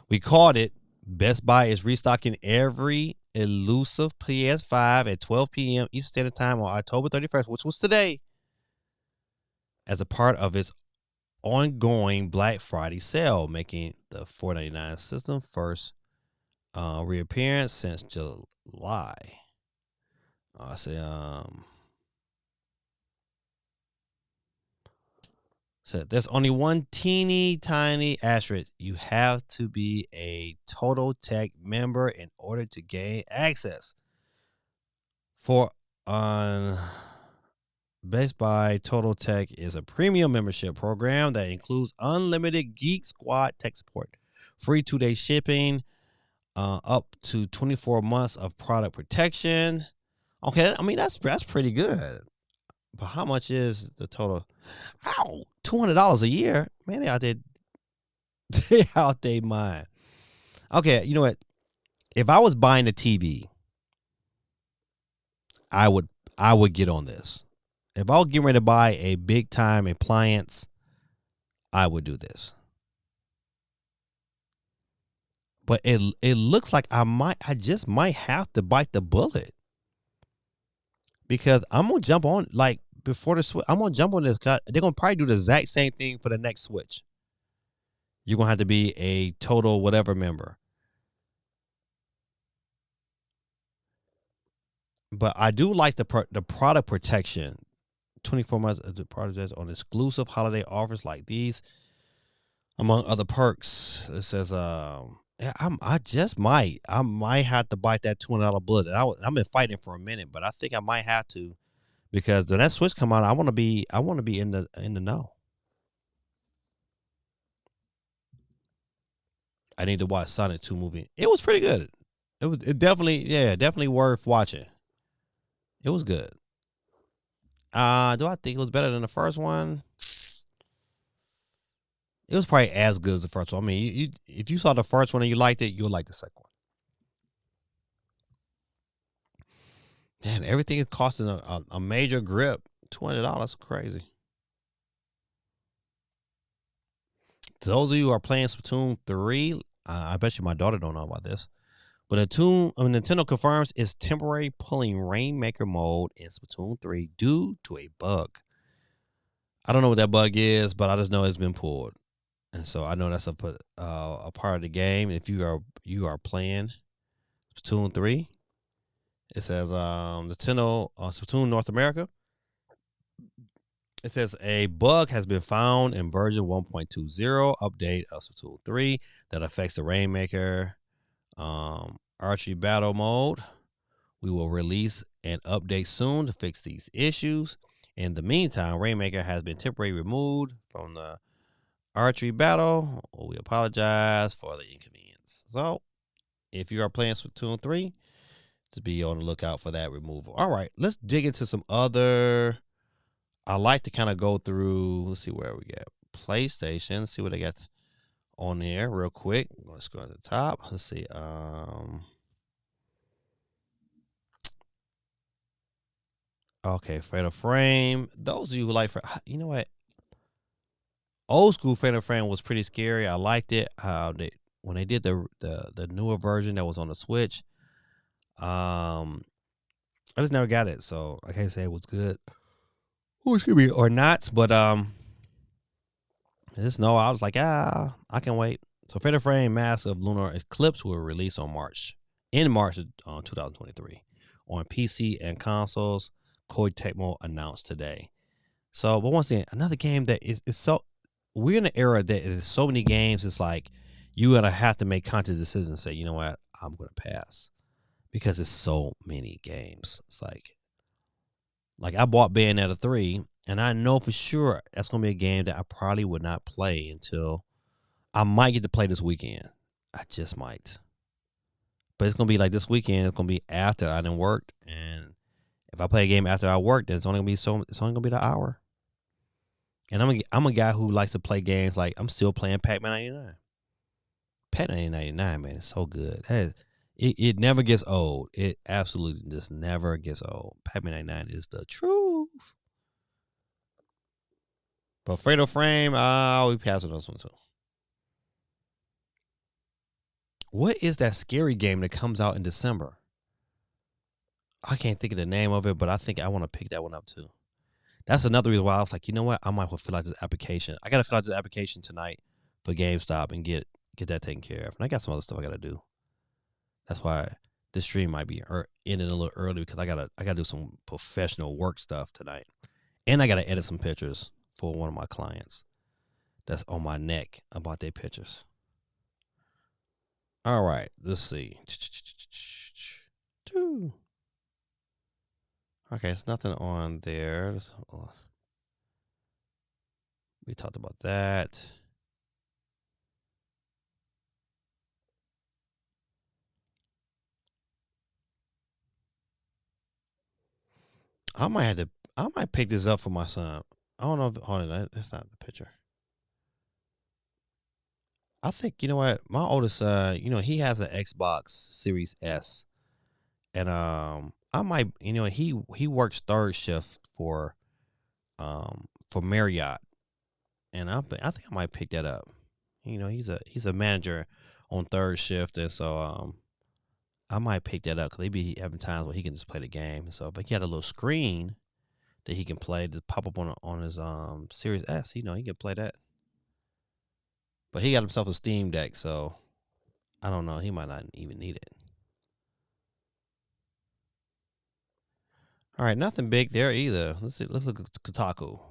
We called it. Best Buy is restocking every elusive PS5 at 12 p.m. Eastern Standard Time on October 31st, which was today, as a part of its ongoing Black Friday sale, making the $4.99 system first reappearance since July. I say so there's only one teeny tiny asterisk. You have to be a Total Tech member in order to gain access. For on Best Buy, Total Tech is a premium membership program that includes unlimited Geek Squad tech support, free 2-day shipping, up to 24 months of product protection. Okay, I mean that's pretty good. But how much is the total? Ow, $200 a year, man. They out there mind. Okay, you know what? If I was buying a TV, I would get on this. If I was getting ready to buy a big time appliance, I would do this. But it looks like I just might have to bite the bullet, because I'm gonna jump on before the switch. I'm gonna jump on this. They're gonna probably do the exact same thing for the next Switch. You're gonna have to be a Total whatever member. But I do like the product protection. 24 months of the product on exclusive holiday offers like these, among other perks. It says, I might have to bite that $200 bullet. I've been fighting for a minute, but I think I might have to, because when that Switch come out, I want to be in the know. I need to watch Sonic 2 movie. It was pretty good. It definitely worth watching. It was good. Do I think it was better than the first one? It was probably as good as the first one. I mean, if you saw the first one and you liked it, you'll like the second one. Man, everything is costing a major grip. $200, crazy. Those of you who are playing Splatoon 3, I bet you my daughter don't know about this, but Nintendo confirms it's temporary pulling Rainmaker mode in Splatoon 3 due to a bug. I don't know what that bug is, but I just know it's been pulled, and so I know that's a part of the game. If you are playing Splatoon 3, it says Nintendo Splatoon North America. It says a bug has been found in version 1.20 update of Splatoon 3 that affects the Rainmaker archery battle mode. We will release an update soon to fix these issues. In the meantime, Rainmaker has been temporarily removed from the archery battle. We apologize for the inconvenience. So, if you are playing Splatoon 3, to be on the lookout for that removal. All right, let's dig into some other. I like to kind of go through. Let's see where we get PlayStation. See what they got on there real quick. I'm going to scroll to the top. Let's see. Okay, Fatal Frame. Those of you who like, you know what? Old school Fatal Frame was pretty scary. I liked it. When they did the newer version that was on the Switch, I just never got it, so I can't say it was good. Excuse me, or not. But just know I was like, I can wait. So Fatal Frame Mask of Lunar Eclipse will release in March of 2023 on PC and consoles. Koei Tecmo announced today. So, but once again, another game that is so. We're in an era that there's so many games. It's like you're gonna have to make conscious decisions and say, you know what, I'm gonna pass because it's so many games. It's like I bought Bayonetta 3, and I know for sure that's gonna be a game that I probably would not play until I might get to play this weekend. I just might, but it's gonna be like this weekend. It's gonna be after I done worked, and if I play a game after I work, then it's only gonna be the hour. And I'm a guy who likes to play games like I'm still playing Pac-Man 99. Pac-Man 99, man, it's so good. It never gets old. It absolutely just never gets old. Pac-Man 99 is the truth. But Fatal Frame, we pass on this one too. What is that scary game that comes out in December? I can't think of the name of it, but I think I want to pick that one up too. That's another reason why I was like, you know what? I might fill out this application. I got to fill out this application tonight for GameStop and get that taken care of. And I got some other stuff I got to do. That's why this stream might be ending a little early because I gotta do some professional work stuff tonight, and I gotta edit some pictures for one of my clients. That's on my neck about their pictures. All right, let's see. Okay, it's nothing on there. We talked about that. I might pick this up for my son. I don't know if hold on, that's not the picture. I think you know what, my oldest son, he has an Xbox Series S, and I might, he works third shift for Marriott, and I think I might pick that up. He's a manager on third shift, and so I might pick that up because they be having times where he can just play the game. And so if he had a little screen that he can play to pop up on his Series S, he can play that. But he got himself a Steam Deck, so I don't know. He might not even need it. All right, nothing big there either. Let's see. Let's look at Kotaku.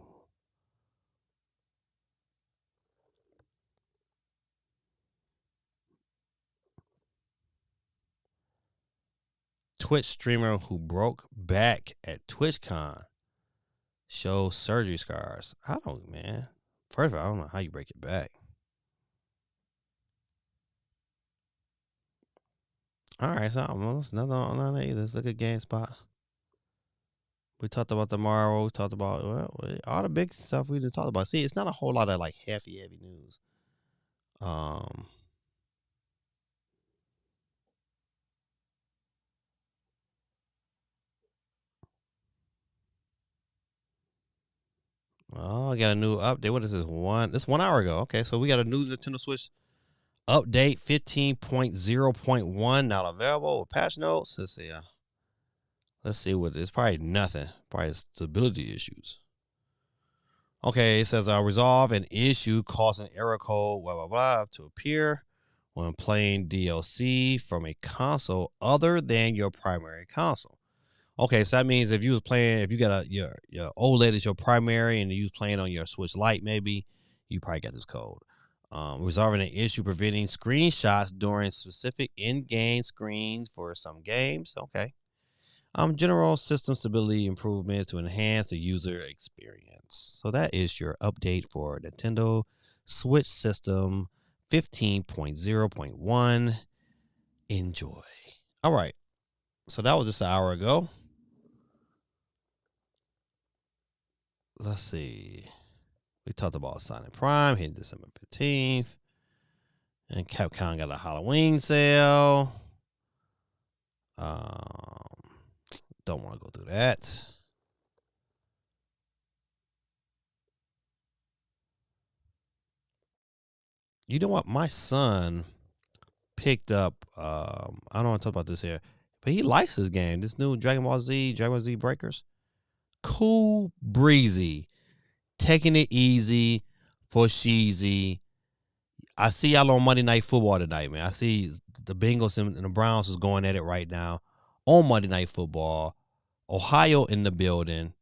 Twitch streamer who broke back at TwitchCon shows surgery scars. Man. First of all, I don't know how you break it back. All right, so nothing on that either. Let's look at GameSpot. We talked about tomorrow. We talked about all the big stuff we didn't talk about. See, it's not a whole lot of like heavy news. Oh, I got a new update. What is this? This 1 hour ago. Okay, so we got a new Nintendo Switch update 15.0.1 now available with patch notes. Let's see what it's probably nothing. Probably stability issues. Okay, it says resolve an issue causing error code blah blah blah to appear when playing DLC from a console other than your primary console. Okay, so that means if you got your OLED is your primary and you was playing on your Switch Lite, maybe you probably got this code. Resolving an issue preventing screenshots during specific in-game screens for some games. Okay. General system stability improvements to enhance the user experience. So that is your update for Nintendo Switch System 15.0.1. Enjoy. All right. So that was just an hour ago. Let's see. We talked about Sonic Prime hitting December 15th. And Capcom got a Halloween sale. Don't want to go through that. You know what? My son picked up, I don't want to talk about this here, but he likes this game. This new Dragon Ball Z Breakers. Cool breezy. Taking it easy for Sheezy. I see y'all on Monday Night Football tonight, man. I see the Bengals and the Browns is going at it right now on Monday Night Football. Ohio in the building.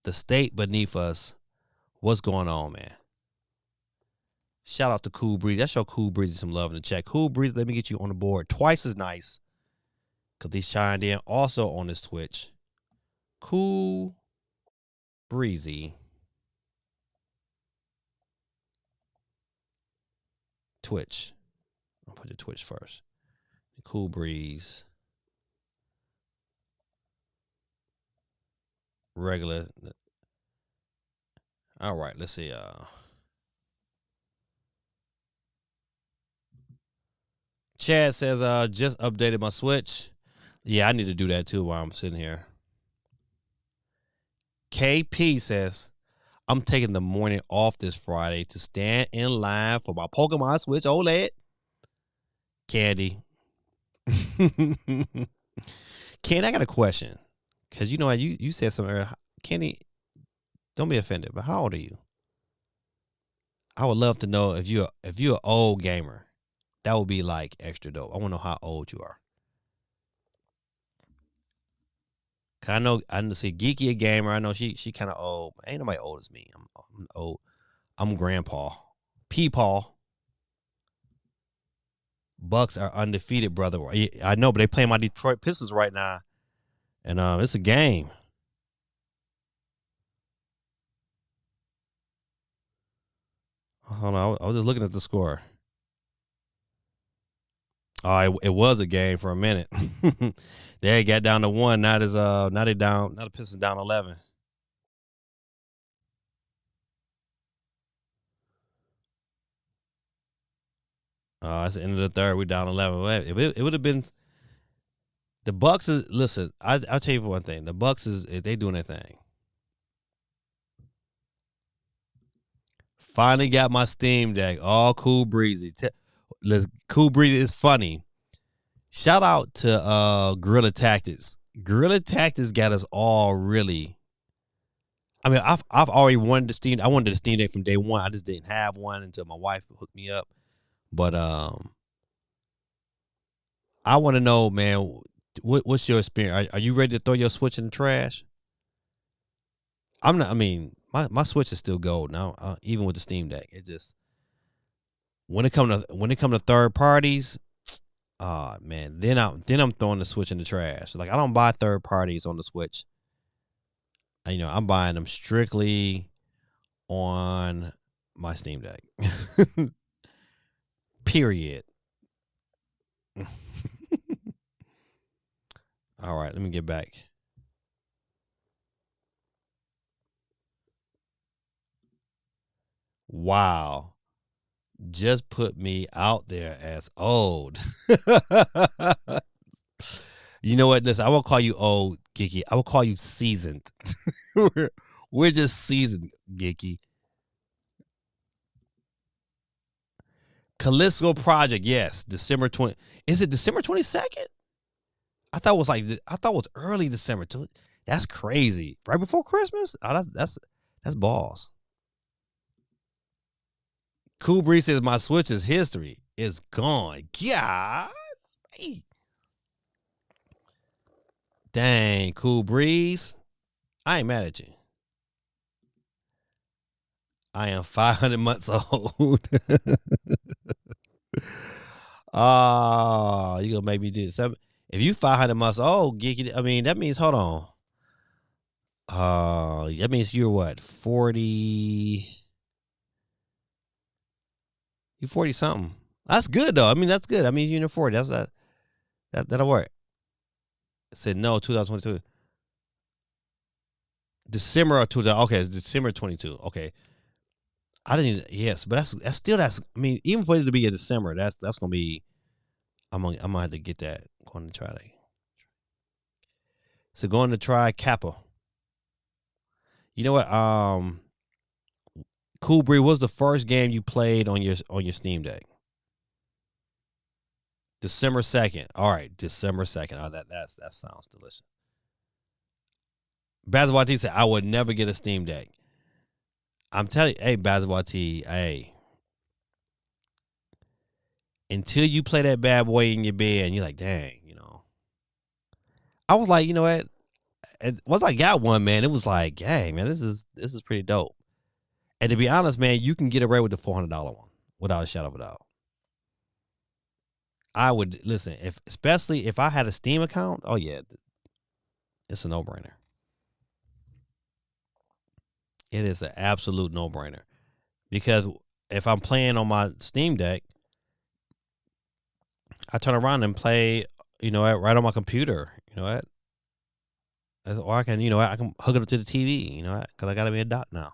The state beneath us. What's going on, man? Shout out to Cool Breeze. Let's show Cool Breeze some love in the chat. Cool Breeze, let me get you on the board twice as nice. Because he's chimed in also on this Twitch. Cool Breezy. Twitch. I'll put the Twitch first. Cool Breeze. Regular. All right, let's see. Chad says, just updated my Switch. Yeah, I need to do that too while I'm sitting here. KP says, I'm taking the morning off this Friday to stand in line for my Pokemon Switch OLED. Candy. Candy, I got a question. Because you know, you said something earlier. Candy, don't be offended, but how old are you? I would love to know if you're an old gamer. That would be like extra dope. I want to know how old you are. I know see Geeky a gamer. I know she kind of old. Ain't nobody old as me. I'm old. I'm grandpa. Peepaw. Bucks are undefeated, brother. I know, but they playing my Detroit Pistons right now, and it's a game. Hold on, I was just looking at the score. Oh, it was a game for a minute. They got down to 1. Now they down. Now the Pistons down 11. It's the end of the third. We down 11. It would have been. The Bucks is listen. I'll tell you for one thing. The Bucks is they doing their thing. Finally got my Steam Deck. All Cool Breezy. Cool Breezy is funny. Shout out to Guerrilla Tactics. Guerrilla Tactics got us all really. I mean, I've already wanted the Steam. I wanted the Steam Deck from day one. I just didn't have one until my wife hooked me up. But I want to know, man, what's your experience? Are you ready to throw your Switch in the trash? I'm not. I mean, my Switch is still gold now, even with the Steam Deck. It just when it come to third parties, man, then I'm throwing the Switch in the trash. Like I don't buy third parties on the Switch. I'm buying them strictly on my Steam Deck. Period. All right, let me get back. Wow. Just put me out there as old. You know what? Listen, I won't call you old, Geeky. I will call you seasoned. We're just seasoned, Geeky. Callisto Project, yes, December 20. Is it December 22nd? I thought it was early December. That's crazy. Right before Christmas? Oh, that's balls. Cool Breeze says my Switch is history. It's gone. God. Dang, Cool Breeze. I ain't mad at you. I am 500 months old. Oh, you gonna make me do this. If you 500 months old, Geeky, I mean, that means, hold on. That means you're what, 40? You 40 something. That's good though. I mean, that's good. I mean, you're 40. That'll work. It said no, 2022. December of 2000. Okay, December 22. Okay. I didn't even, yes, but that's I mean, even for it to be in December, that's gonna be I'm gonna have to get that. Going to try that. So going to try Kappa. You know what? Cool Bree, what was the first game you played on your Steam Deck? December 2nd. All right, December 2nd. Oh, that sounds delicious. Bazawati said, I would never get a Steam Deck. I'm telling you, hey, Bazawati, hey. Until you play that bad boy in your bed and you're like, dang, I was like, you know what? Once I got one, man, it was like, hey, man, this is pretty dope. And to be honest, man, you can get away with the $400 one without a shadow of a doubt. I would listen, especially if I had a Steam account. Oh yeah, it's a no-brainer. It is an absolute no-brainer because if I'm playing on my Steam Deck, I turn around and play, right on my computer. Or I can, I can hook it up to the TV. Because I gotta be a dock now.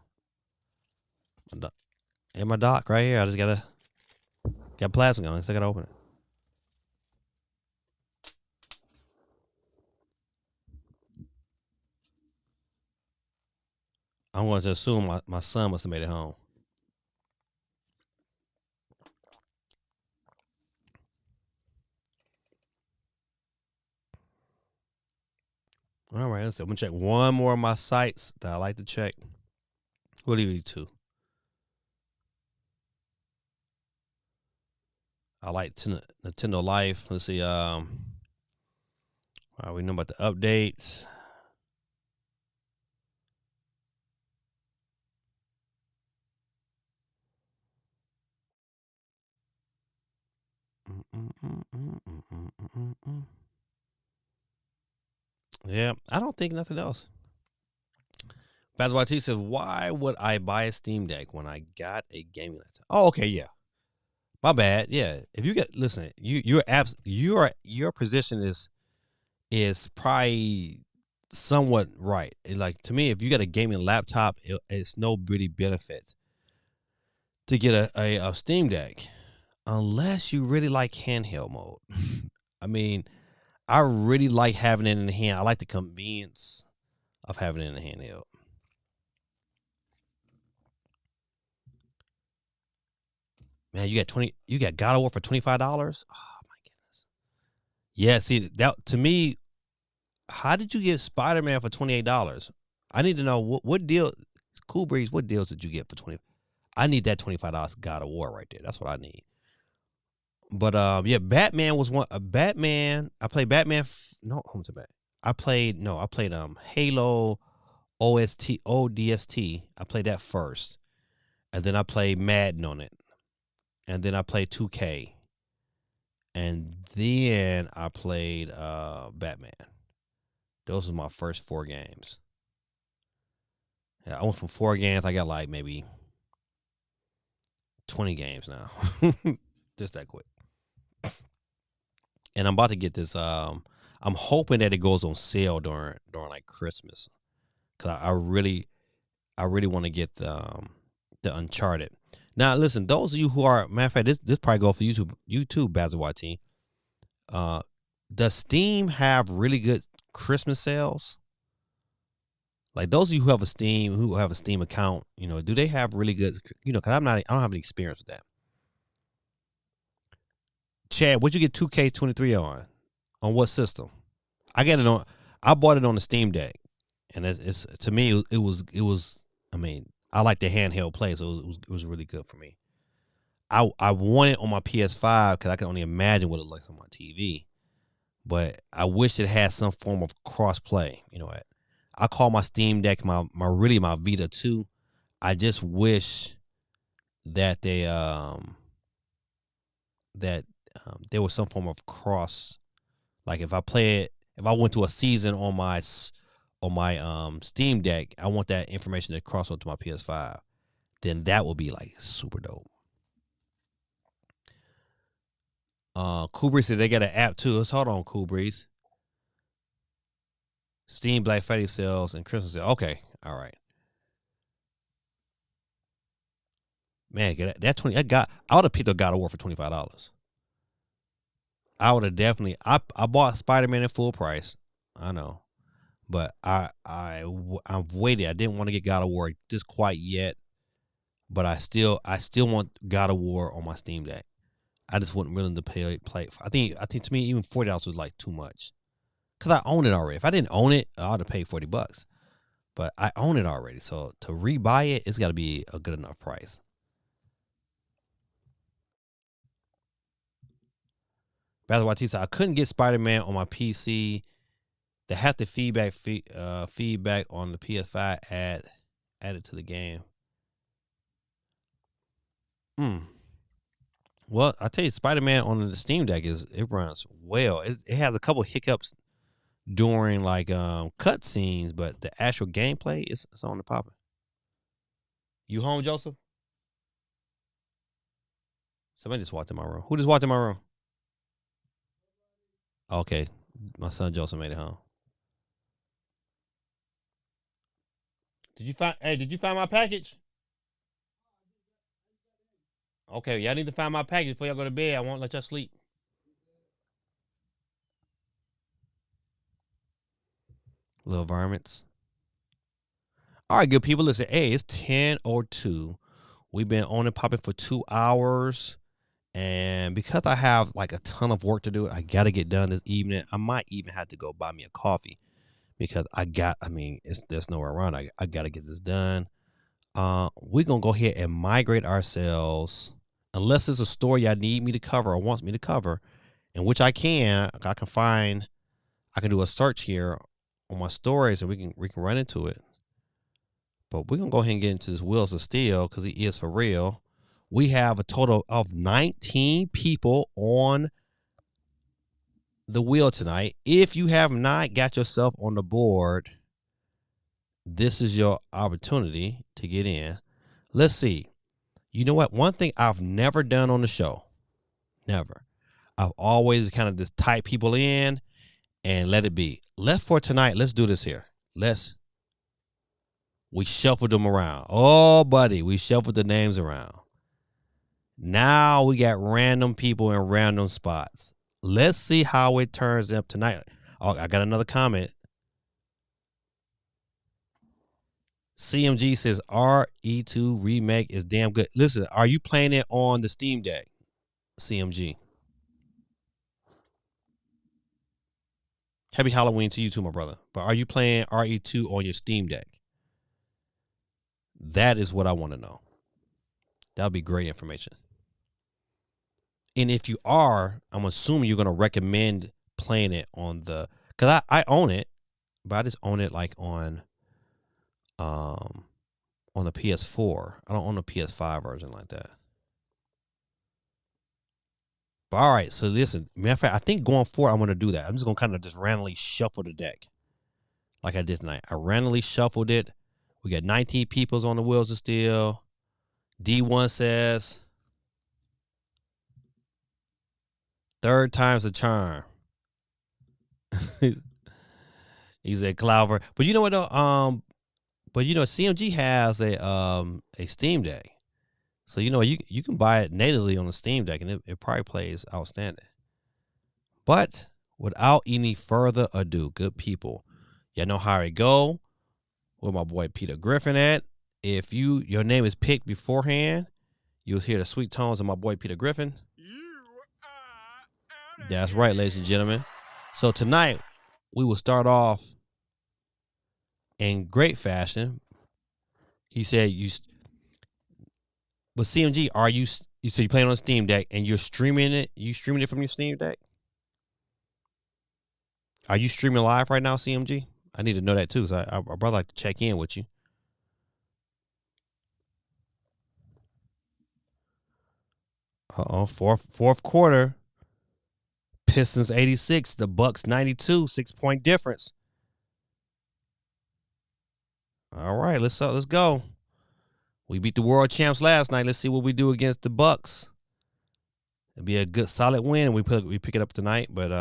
In my dock right here, I just got plastic on it, so I gotta open it. I'm going to assume my son must have made it home. All right, let's see. I'm going to check one more of my sites that I like to check. What do you do? I like Nintendo Life. Let's see. All right, we know about the updates. Yeah, I don't think nothing else. Bazwati says, why would I buy a Steam Deck when I got a gaming laptop? Oh, okay, yeah. My bad. Yeah. If you listen, your position is probably somewhat right. And like to me, if you got a gaming laptop, it's no really benefit to get a Steam Deck unless you really like handheld mode. I mean, I really like having it in the hand. I like the convenience of having it in the handheld. Man, you got God of War for $25? Oh my goodness. Yeah, see that to me, how did you get Spider-Man for $28? I need to know what deal, Cool Breeze, what deals did you get for 20? I need that $25 God of War right there. That's what I need. But yeah, Batman was one. Batman. I played Batman. I played Halo ODST. I played that first, and then I played Madden on it, and then I played 2K, and then I played Batman. Those were my first 4 games. Yeah, I went from 4 games. I got like maybe 20 games now, just that quick. And I'm about to get this. I'm hoping that it goes on sale during like Christmas, because I really want to get the Uncharted. Now, listen, those of you who are, matter of fact, this probably go for you too, Bazawati. Does Steam have really good Christmas sales? Like those of you who have a Steam account, do they have really good? Because I don't have any experience with that. Chad, what'd you get 2K23 on? On what system? I bought it on the Steam Deck, and it's to me it was. I mean, I like the handheld play, so it was really good for me. I want it on my PS5 because I can only imagine what it looks on my TV, but I wish it had some form of cross play. You know what? I call my Steam Deck my Vita 2. I just wish that there was some form of cross. Like if I went to a season on my Steam Deck, I want that information to cross over to my PS5. Then that would be like super dope. Cool Breeze said they got an app too. Let's hold on, Cool Breeze. Steam Black Friday sales and Christmas sales. Okay, all right. Man, that 20. I would have picked up God of War for $25. I would have definitely. I bought Spider-Man at full price. I know, but I've waited. I didn't want to get God of War just quite yet, but I still want God of War on my Steam Deck. I just wasn't willing to play. I think to me even $40 was like too much, cause I own it already. If I didn't own it, I ought to pay $40. But I own it already, so to rebuy it, it's got to be a good enough price. Basketball T said I couldn't get Spider-Man on my PC. The haptic feedback on the PS5 added to the game. Well, I tell you, Spider-Man on the Steam Deck it runs well. It has a couple hiccups during like cut scenes, but the actual gameplay is on the popping. You home, Joseph? Somebody just walked in my room. Who just walked in my room? Okay, my son Joseph made it home. Did you find my package? Okay, y'all need to find my package before y'all go to bed. I won't let y'all sleep. Little varmints. All right, good people. Listen, hey, it's 10:02. We've been on and popping for 2 hours. And because I have like a ton of work to do, I got to get done this evening. I might even have to go buy me a coffee because there's nowhere around. I got to get this done. We're going to go ahead and migrate ourselves, unless it's a story y'all need me to cover or wants me to cover, in which I can do a search here on my stories and we can run into it. But we're going to go ahead and get into this Wheels of Steel because he is for real. We have a total of 19 people on the wheel tonight. If you have not got yourself on the board, this is your opportunity to get in. Let's see. You know what? One thing I've never done on the show, never. I've always kind of just type people in and let it be. For tonight, let's do this here. We shuffled them around. Oh, buddy, we shuffled the names around. Now we got random people in random spots. Let's see how it turns up tonight. Oh, I got another comment. CMG says RE2 remake is damn good. Listen, are you playing it on the Steam Deck? CMG. Happy Halloween to you too, my brother. But are you playing RE2 on your Steam Deck? That is what I want to know. That'll be great information. And if you are, I'm assuming you're going to recommend playing it on because I own it, but I just own it like on the PS4. I don't own a PS5 version like that. But all right, so listen, matter of fact, I think going forward, I'm going to do that. I'm just going to kind of just randomly shuffle the deck like I did tonight. I randomly shuffled it. We got 19 peoples on the Wheels of Steel. D1 says, third time's a charm. He said Clover. But you know what though? CMG has a Steam Deck. So you can buy it natively on the Steam Deck and it probably plays outstanding. But without any further ado, good people, y'all know how it go. Where my boy Peter Griffin at? If your name is picked beforehand, you'll hear the sweet tones of my boy Peter Griffin. That's right, ladies and gentlemen. So tonight we will start off in great fashion. He said but CMG, you said you're playing on Steam Deck and you're streaming it? You streaming it from your Steam Deck? Are you streaming live right now, CMG? I need to know that too, so I'd probably like to check in with you. Fourth quarter. Pistons 86, the Bucks 92, 6-point difference. All right, let's go. We beat the world champs last night. Let's see what we do against the Bucks. It'll be a good solid win. We pick it up tonight, but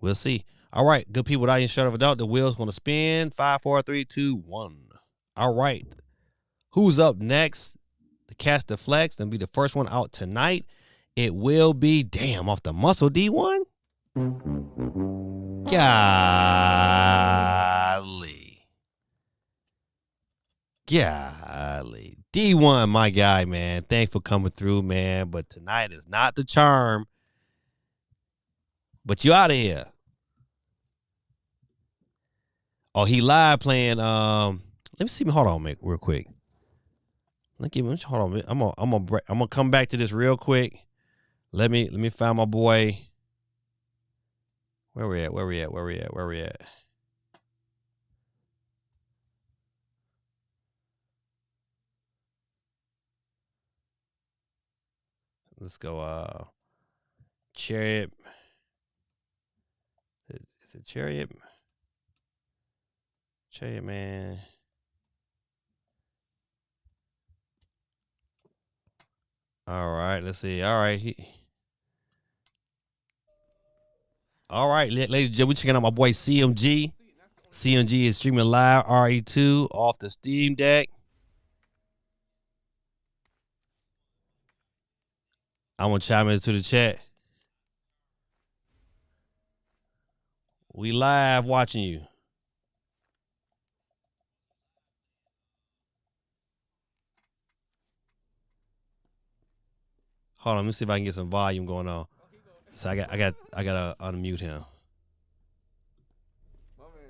we'll see. All right, good people. Without any shadow of a doubt, the wheel's gonna spin. 5, 4, 3, 2, 1. All right. Who's up next? The Catch the Flex. That'll be the first one out tonight. It will be off the muscle D1. Golly. D1, my guy, man. Thanks for coming through, man. But tonight is not the charm. But you out of here. Oh, he live playing. Let me see. Hold on, man, real quick. Hold on. I'm gonna come back to this real quick. Let me find my boy. Where we at? Let's go. Chariot. Is it Chariot? Chariot, man. All right, let's see. All right. All right, ladies and gentlemen, we're checking out my boy CMG. CMG is streaming live RE2 off the Steam Deck. I'm going to chime into the chat. We live watching you. Hold on, let me see if I can get some volume going on. So I gotta unmute him. My man,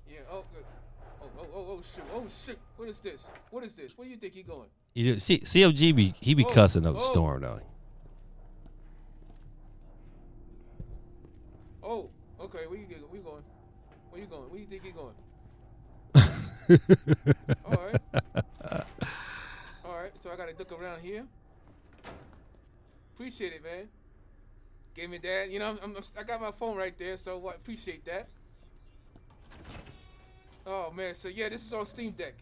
yeah. Oh, good. Oh, shoot. Oh, shit. What is this? Where do you think he going? CMG be cussing up the storm though. Oh, okay. Where you going? Where you going? Where you think he going? All right. So I gotta look around here. Appreciate it, man. Gave me that. You know, I got my phone right there, so I appreciate that. Oh man, so yeah, this is on Steam Deck.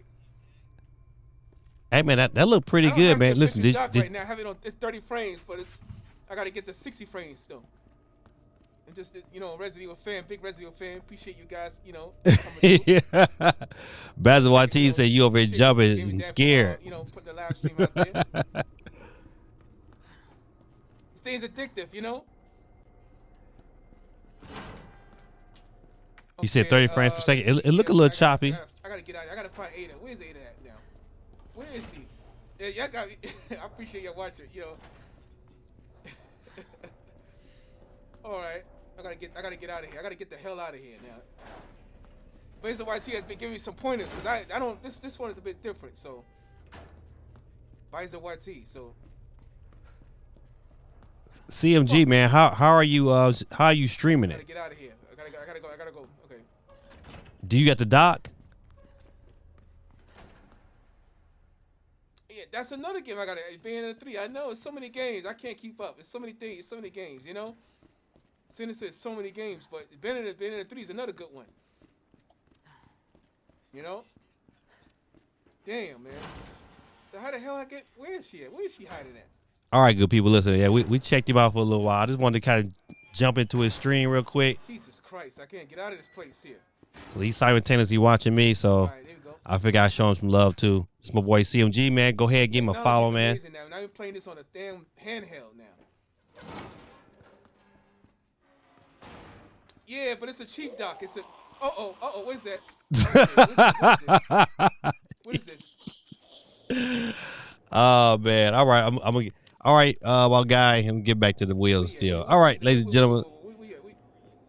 Hey man, that looked pretty good, man. Listen, right now I have it on. It's 30 frames, but I gotta get the 60 frames still. And just Resident Evil fan, big Resident Evil fan. Appreciate you guys. Yeah. Basil YT said you over here jumping and scared. Putting the live stream out there. Things addictive, You said 30 frames per second. It look a little choppy. I gotta get out. I gotta find Ada. Where's Ada at now? Where is he? Yeah, y'all got me. I appreciate y'all watching. All right, I gotta get out of here. I gotta get the hell out of here now. Basil YT has been giving me some pointers because I don't. This one is a bit different. So, Basil YT. So. CMG, man, how are you streaming it? I gotta get out of here. I gotta go. Okay. Do you got the dock? Yeah, that's another game I gotta. Bayonetta 3. I know it's so many games. I can't keep up. It's so many things. So many games. Sinister says so many games, but Bayonetta 3 is another good one. Damn, man. So how the hell where is she at? Where is she hiding at? All right, good people, listen. Yeah, we checked him out for a little while. I just wanted to kind of jump into his stream real quick. Jesus Christ, I can't get out of this place here. So he's simultaneously watching me, so right, there we go. I figured I'd show him some love too. It's my boy CMG, man. Go ahead, give him a follow, man. Now you're playing this on a damn handheld now. Yeah, but it's a cheap dock. It's a what is that? What is this? Oh man! All right, I'm gonna. All right, my guy, I'm gonna get back to the wheels still. All right, ladies and gentlemen,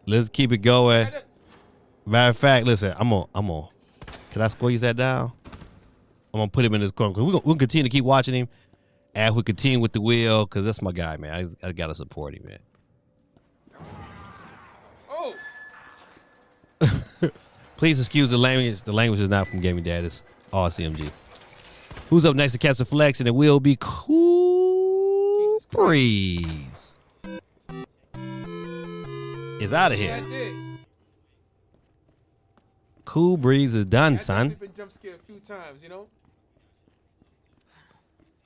let's keep it going. Matter of fact, listen, I'm on. Can I squeeze that down? I'm gonna put him in this corner. We'll continue to keep watching him, and we continue with the wheel because that's my guy, man. I gotta support him, man. Oh. Please excuse the language. The language is not from Gaming Dad. It's all CMG. Who's up next to Catch the Flex? And it will be Cool Breeze. Is out of here. Yeah, Cool Breeze is done, son. I've been jump scared a few times,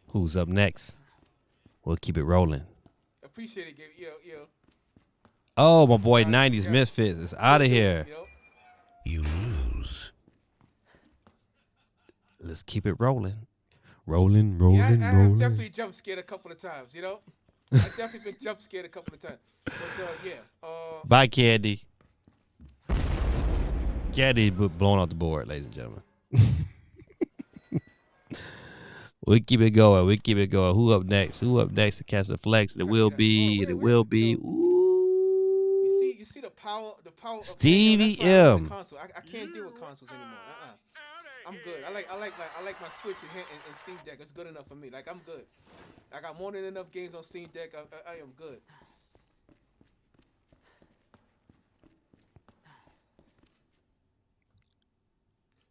Who's up next? We'll keep it rolling. Appreciate it, Gabe. Yo. Oh, my boy, Yeah, 90s yeah. Misfits is out of here. Yo. You lose. Let's keep it rolling. Rolling. Yeah, I have definitely jump scared a couple of times, you know? I've definitely been jump scared a couple of times. But, yeah. Bye, Candy. Candy blown off the board, ladies and gentlemen. We keep it going. Who up next? To catch the flex? It will be. Ooh. You see the power of Stevie that's why I want M. a console. I can't deal with consoles anymore. I'm good. I like my Switch and Steam Deck. It's good enough for me. Like, I'm good. I got more than enough games on Steam Deck. I am good.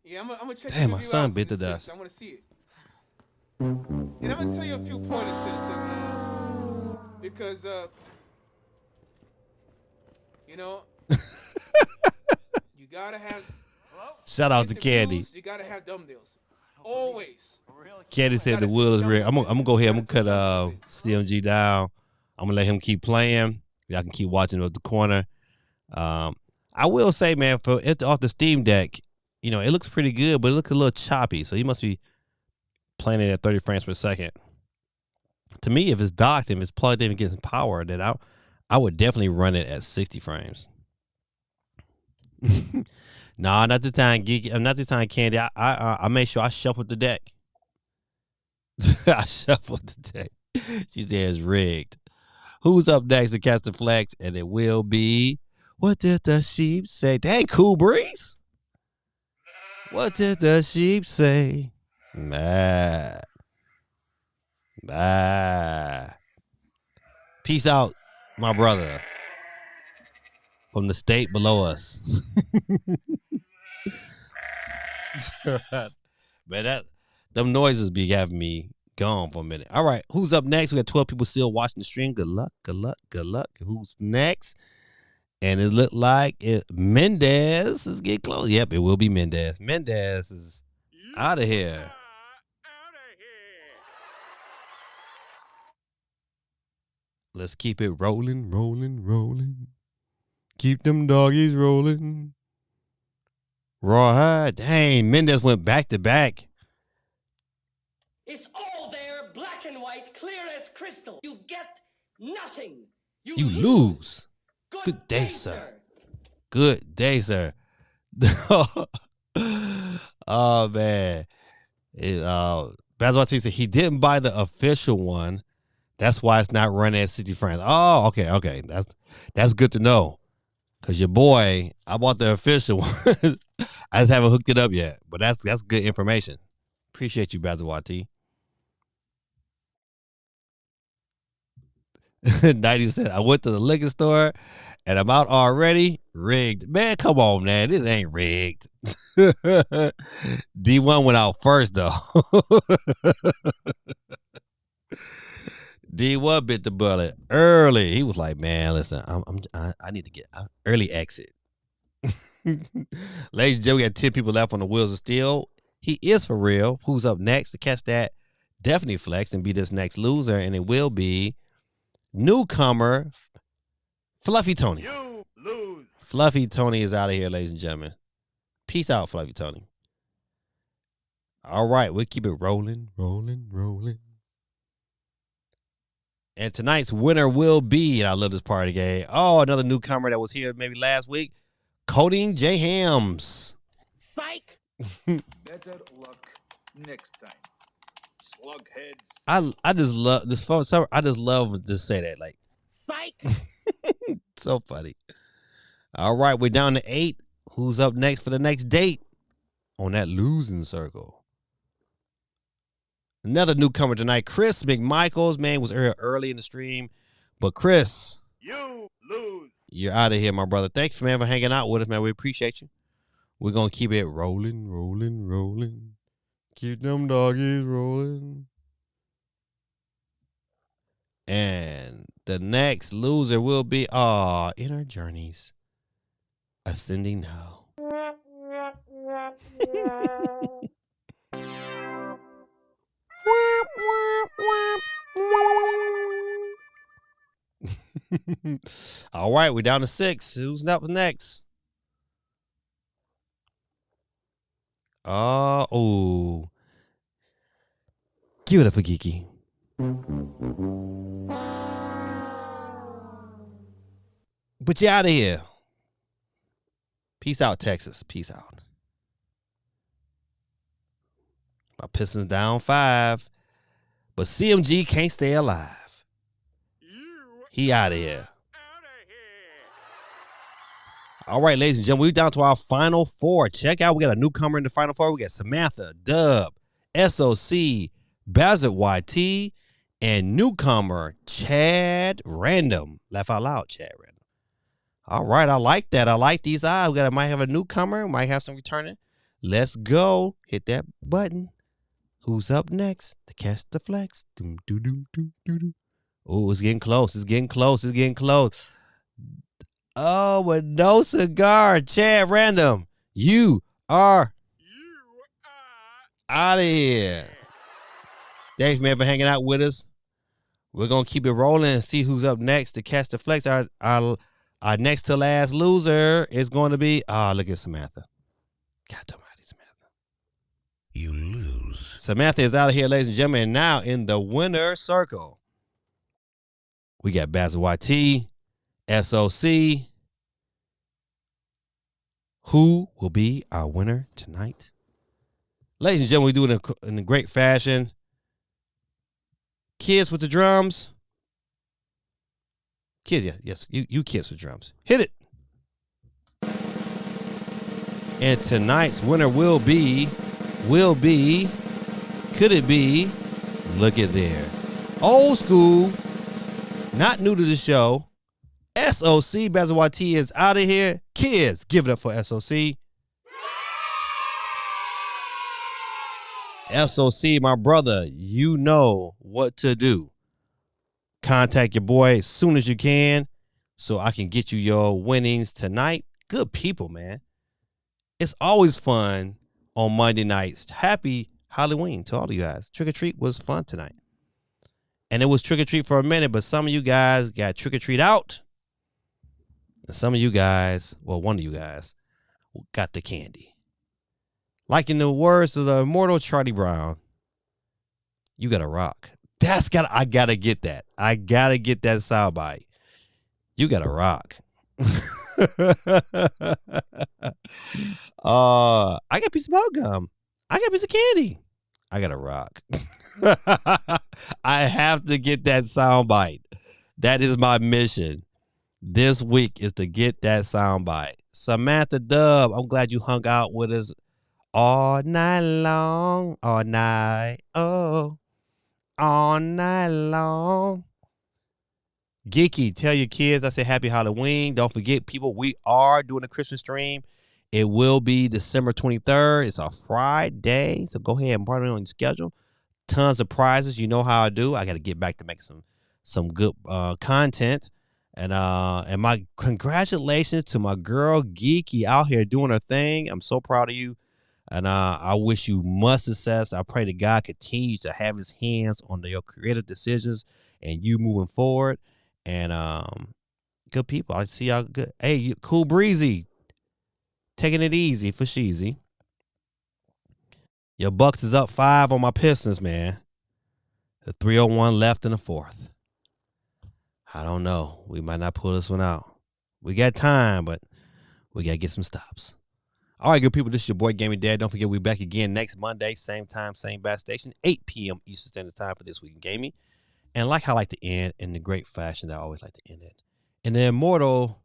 Yeah, I'm gonna check. Damn, my review son out bit to the see. dust. I want to see it. And I'm gonna tell you a few pointers, citizen, because you know, you gotta have. Shout out to Candy. You gotta have thumbnails. Always. Candy said the wheel is rigged. I'm gonna go ahead. I'm gonna cut CMG down. I'm gonna let him keep playing. Y'all can keep watching at the corner. I will say, man, off the Steam Deck, you know, it looks pretty good, but it looks a little choppy. So you must be playing it at 30 frames per second. To me, if it's docked, if it's plugged in and gets power, then I would definitely run it at 60 frames. Nah, not the time, Geeky. Not this time, Candy. I made sure I shuffled the deck. I shuffled the deck. She said it's rigged. Who's up next to catch the flex? And it will be. What did the sheep say? Dang, Cool Breeze. What did the sheep say? Bah. Peace out, my brother. From the state below us. Man, them noises be having me gone for a minute. All right, who's up next? We got 12 people still watching the stream. Good luck. Who's next? And it looked like Mendez is getting close. Yep, it will be Mendez. Mendez is out of here. Let's keep it rolling. Keep them doggies rolling. Rawhide. Dang, Mendez went back to back. It's all there, black and white, clear as crystal. You get nothing. You lose. Good day, sir. Good day, sir. Oh, man. Bazwati said he didn't buy the official one. That's why it's not running at 60 frames. Oh, okay. That's good to know. Because your boy, I bought the official one. I just haven't hooked it up yet. But that's good information. Appreciate you, Bazawati. 90 said, I went to the liquor store and I'm out already. Rigged. Man, come on, man. This ain't rigged. D1 went out first, though. D1 bit the bullet early. He was like, man, listen, I need to get early exit. Ladies and gentlemen, we got 10 people left on the Wheels of Steel. He is for real. Who's up next to catch that? Definitely flex and be this next loser. And it will be newcomer Fluffy Tony. You lose. Fluffy Tony is out of here, ladies and gentlemen. Peace out, Fluffy Tony. All right, we'll keep it rolling. And tonight's winner will be, and I love this part of the game. Oh, another newcomer that was here maybe last week. Codeine J. Hams. Psych. Better luck next time. Slugheads. I just love this phone. I just love to say that. Like, Psych. so funny. All right, we're down to 8. Who's up next for the next date on that losing circle? Another newcomer tonight, Chris McMichaels. Man, was early in the stream. But Chris, You lose. you're out of here, my brother. Thanks, man, for hanging out with us, man. We appreciate you. We're going to keep it rolling. Keep them doggies rolling. And the next loser will be Inner Journeys. Ascending now. All right, we're down to 6. Who's up next? Oh. Give it up for Geeky. But you out of here. Peace out, Texas. Peace out. My Pistons down 5. But CMG can't stay alive. He out of here. All right, ladies and gentlemen, we're down to our final 4. Check out, we got a newcomer in the final 4. We got Samantha, Dub, SOC, Bazard YT, and newcomer Chad Random. Laugh out loud, Chad Random. All right, I like that. I like these odds. Might have a newcomer, might have some returning. Let's go. Hit that button. Who's up next? To catch the flex. Oh, it's getting close. It's getting close. It's getting close. Oh, but no cigar. Chad Random, you are out of here. Thanks, man, for hanging out with us. We're going to keep it rolling and see who's up next to catch the flex. Our next to last loser is going to be, look at Samantha. God almighty, Samantha. You lose. Samantha is out of here, ladies and gentlemen. And now in the winner circle, we got Bazard YT, SOC. Who will be our winner tonight? Ladies and gentlemen, we do it in a great fashion. Kids with the drums. Kids, yeah, yes, you kids with drums. Hit it. And tonight's winner will be, could it be, look at there. Old school, not new to the show. SOC, Bazard YT is out of here. Kids, give it up for SOC. SOC, my brother, you know what to do. Contact your boy as soon as you can so I can get you your winnings tonight. Good people, man. It's always fun on Monday nights. Happy Halloween to all of you guys. Trick or treat was fun tonight. And it was trick or treat for a minute, but some of you guys got trick or treat out. And some of you guys, well, one of you guys, got the candy. Like in the words of the immortal Charlie Brown, you got to rock. I got to get that. I got to get that soundbite. You got to rock. I got a piece of bubble gum. I got a piece of candy. I got to rock. I have to get that soundbite. That is my mission this week, is to get that soundbite. Samantha Dub, I'm glad you hung out with us all night long. All night. Oh. All night long. Geeky, tell your kids I say happy Halloween. Don't forget, people, we are doing a Christmas stream. It will be December 23rd. It's a Friday, so go ahead and party on your schedule. Tons of prizes. You know how I do. I got to get back to make some good content. And my congratulations to my girl Geeky out here doing her thing. I'm so proud of you. And I wish you much success. I pray that God continues to have his hands on your creative decisions and you moving forward. And good people. I see y'all good. Hey, Cool Breezy, taking it easy for Sheezy. Your Bucks is up 5 on my Pistons, man. The 3:01 left in the 4th. I don't know. We might not pull this one out. We got time, but we got to get some stops. All right, good people, this is your boy Gaming Dad. Don't forget, we'll be back again next Monday, same time, same bad station, 8 p.m. Eastern Standard Time for This Week in Gaming. And like I like to end in the great fashion that I always like to end it, in the immortal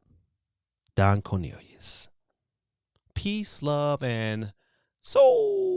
Don Cornelius. Peace, love, and soul.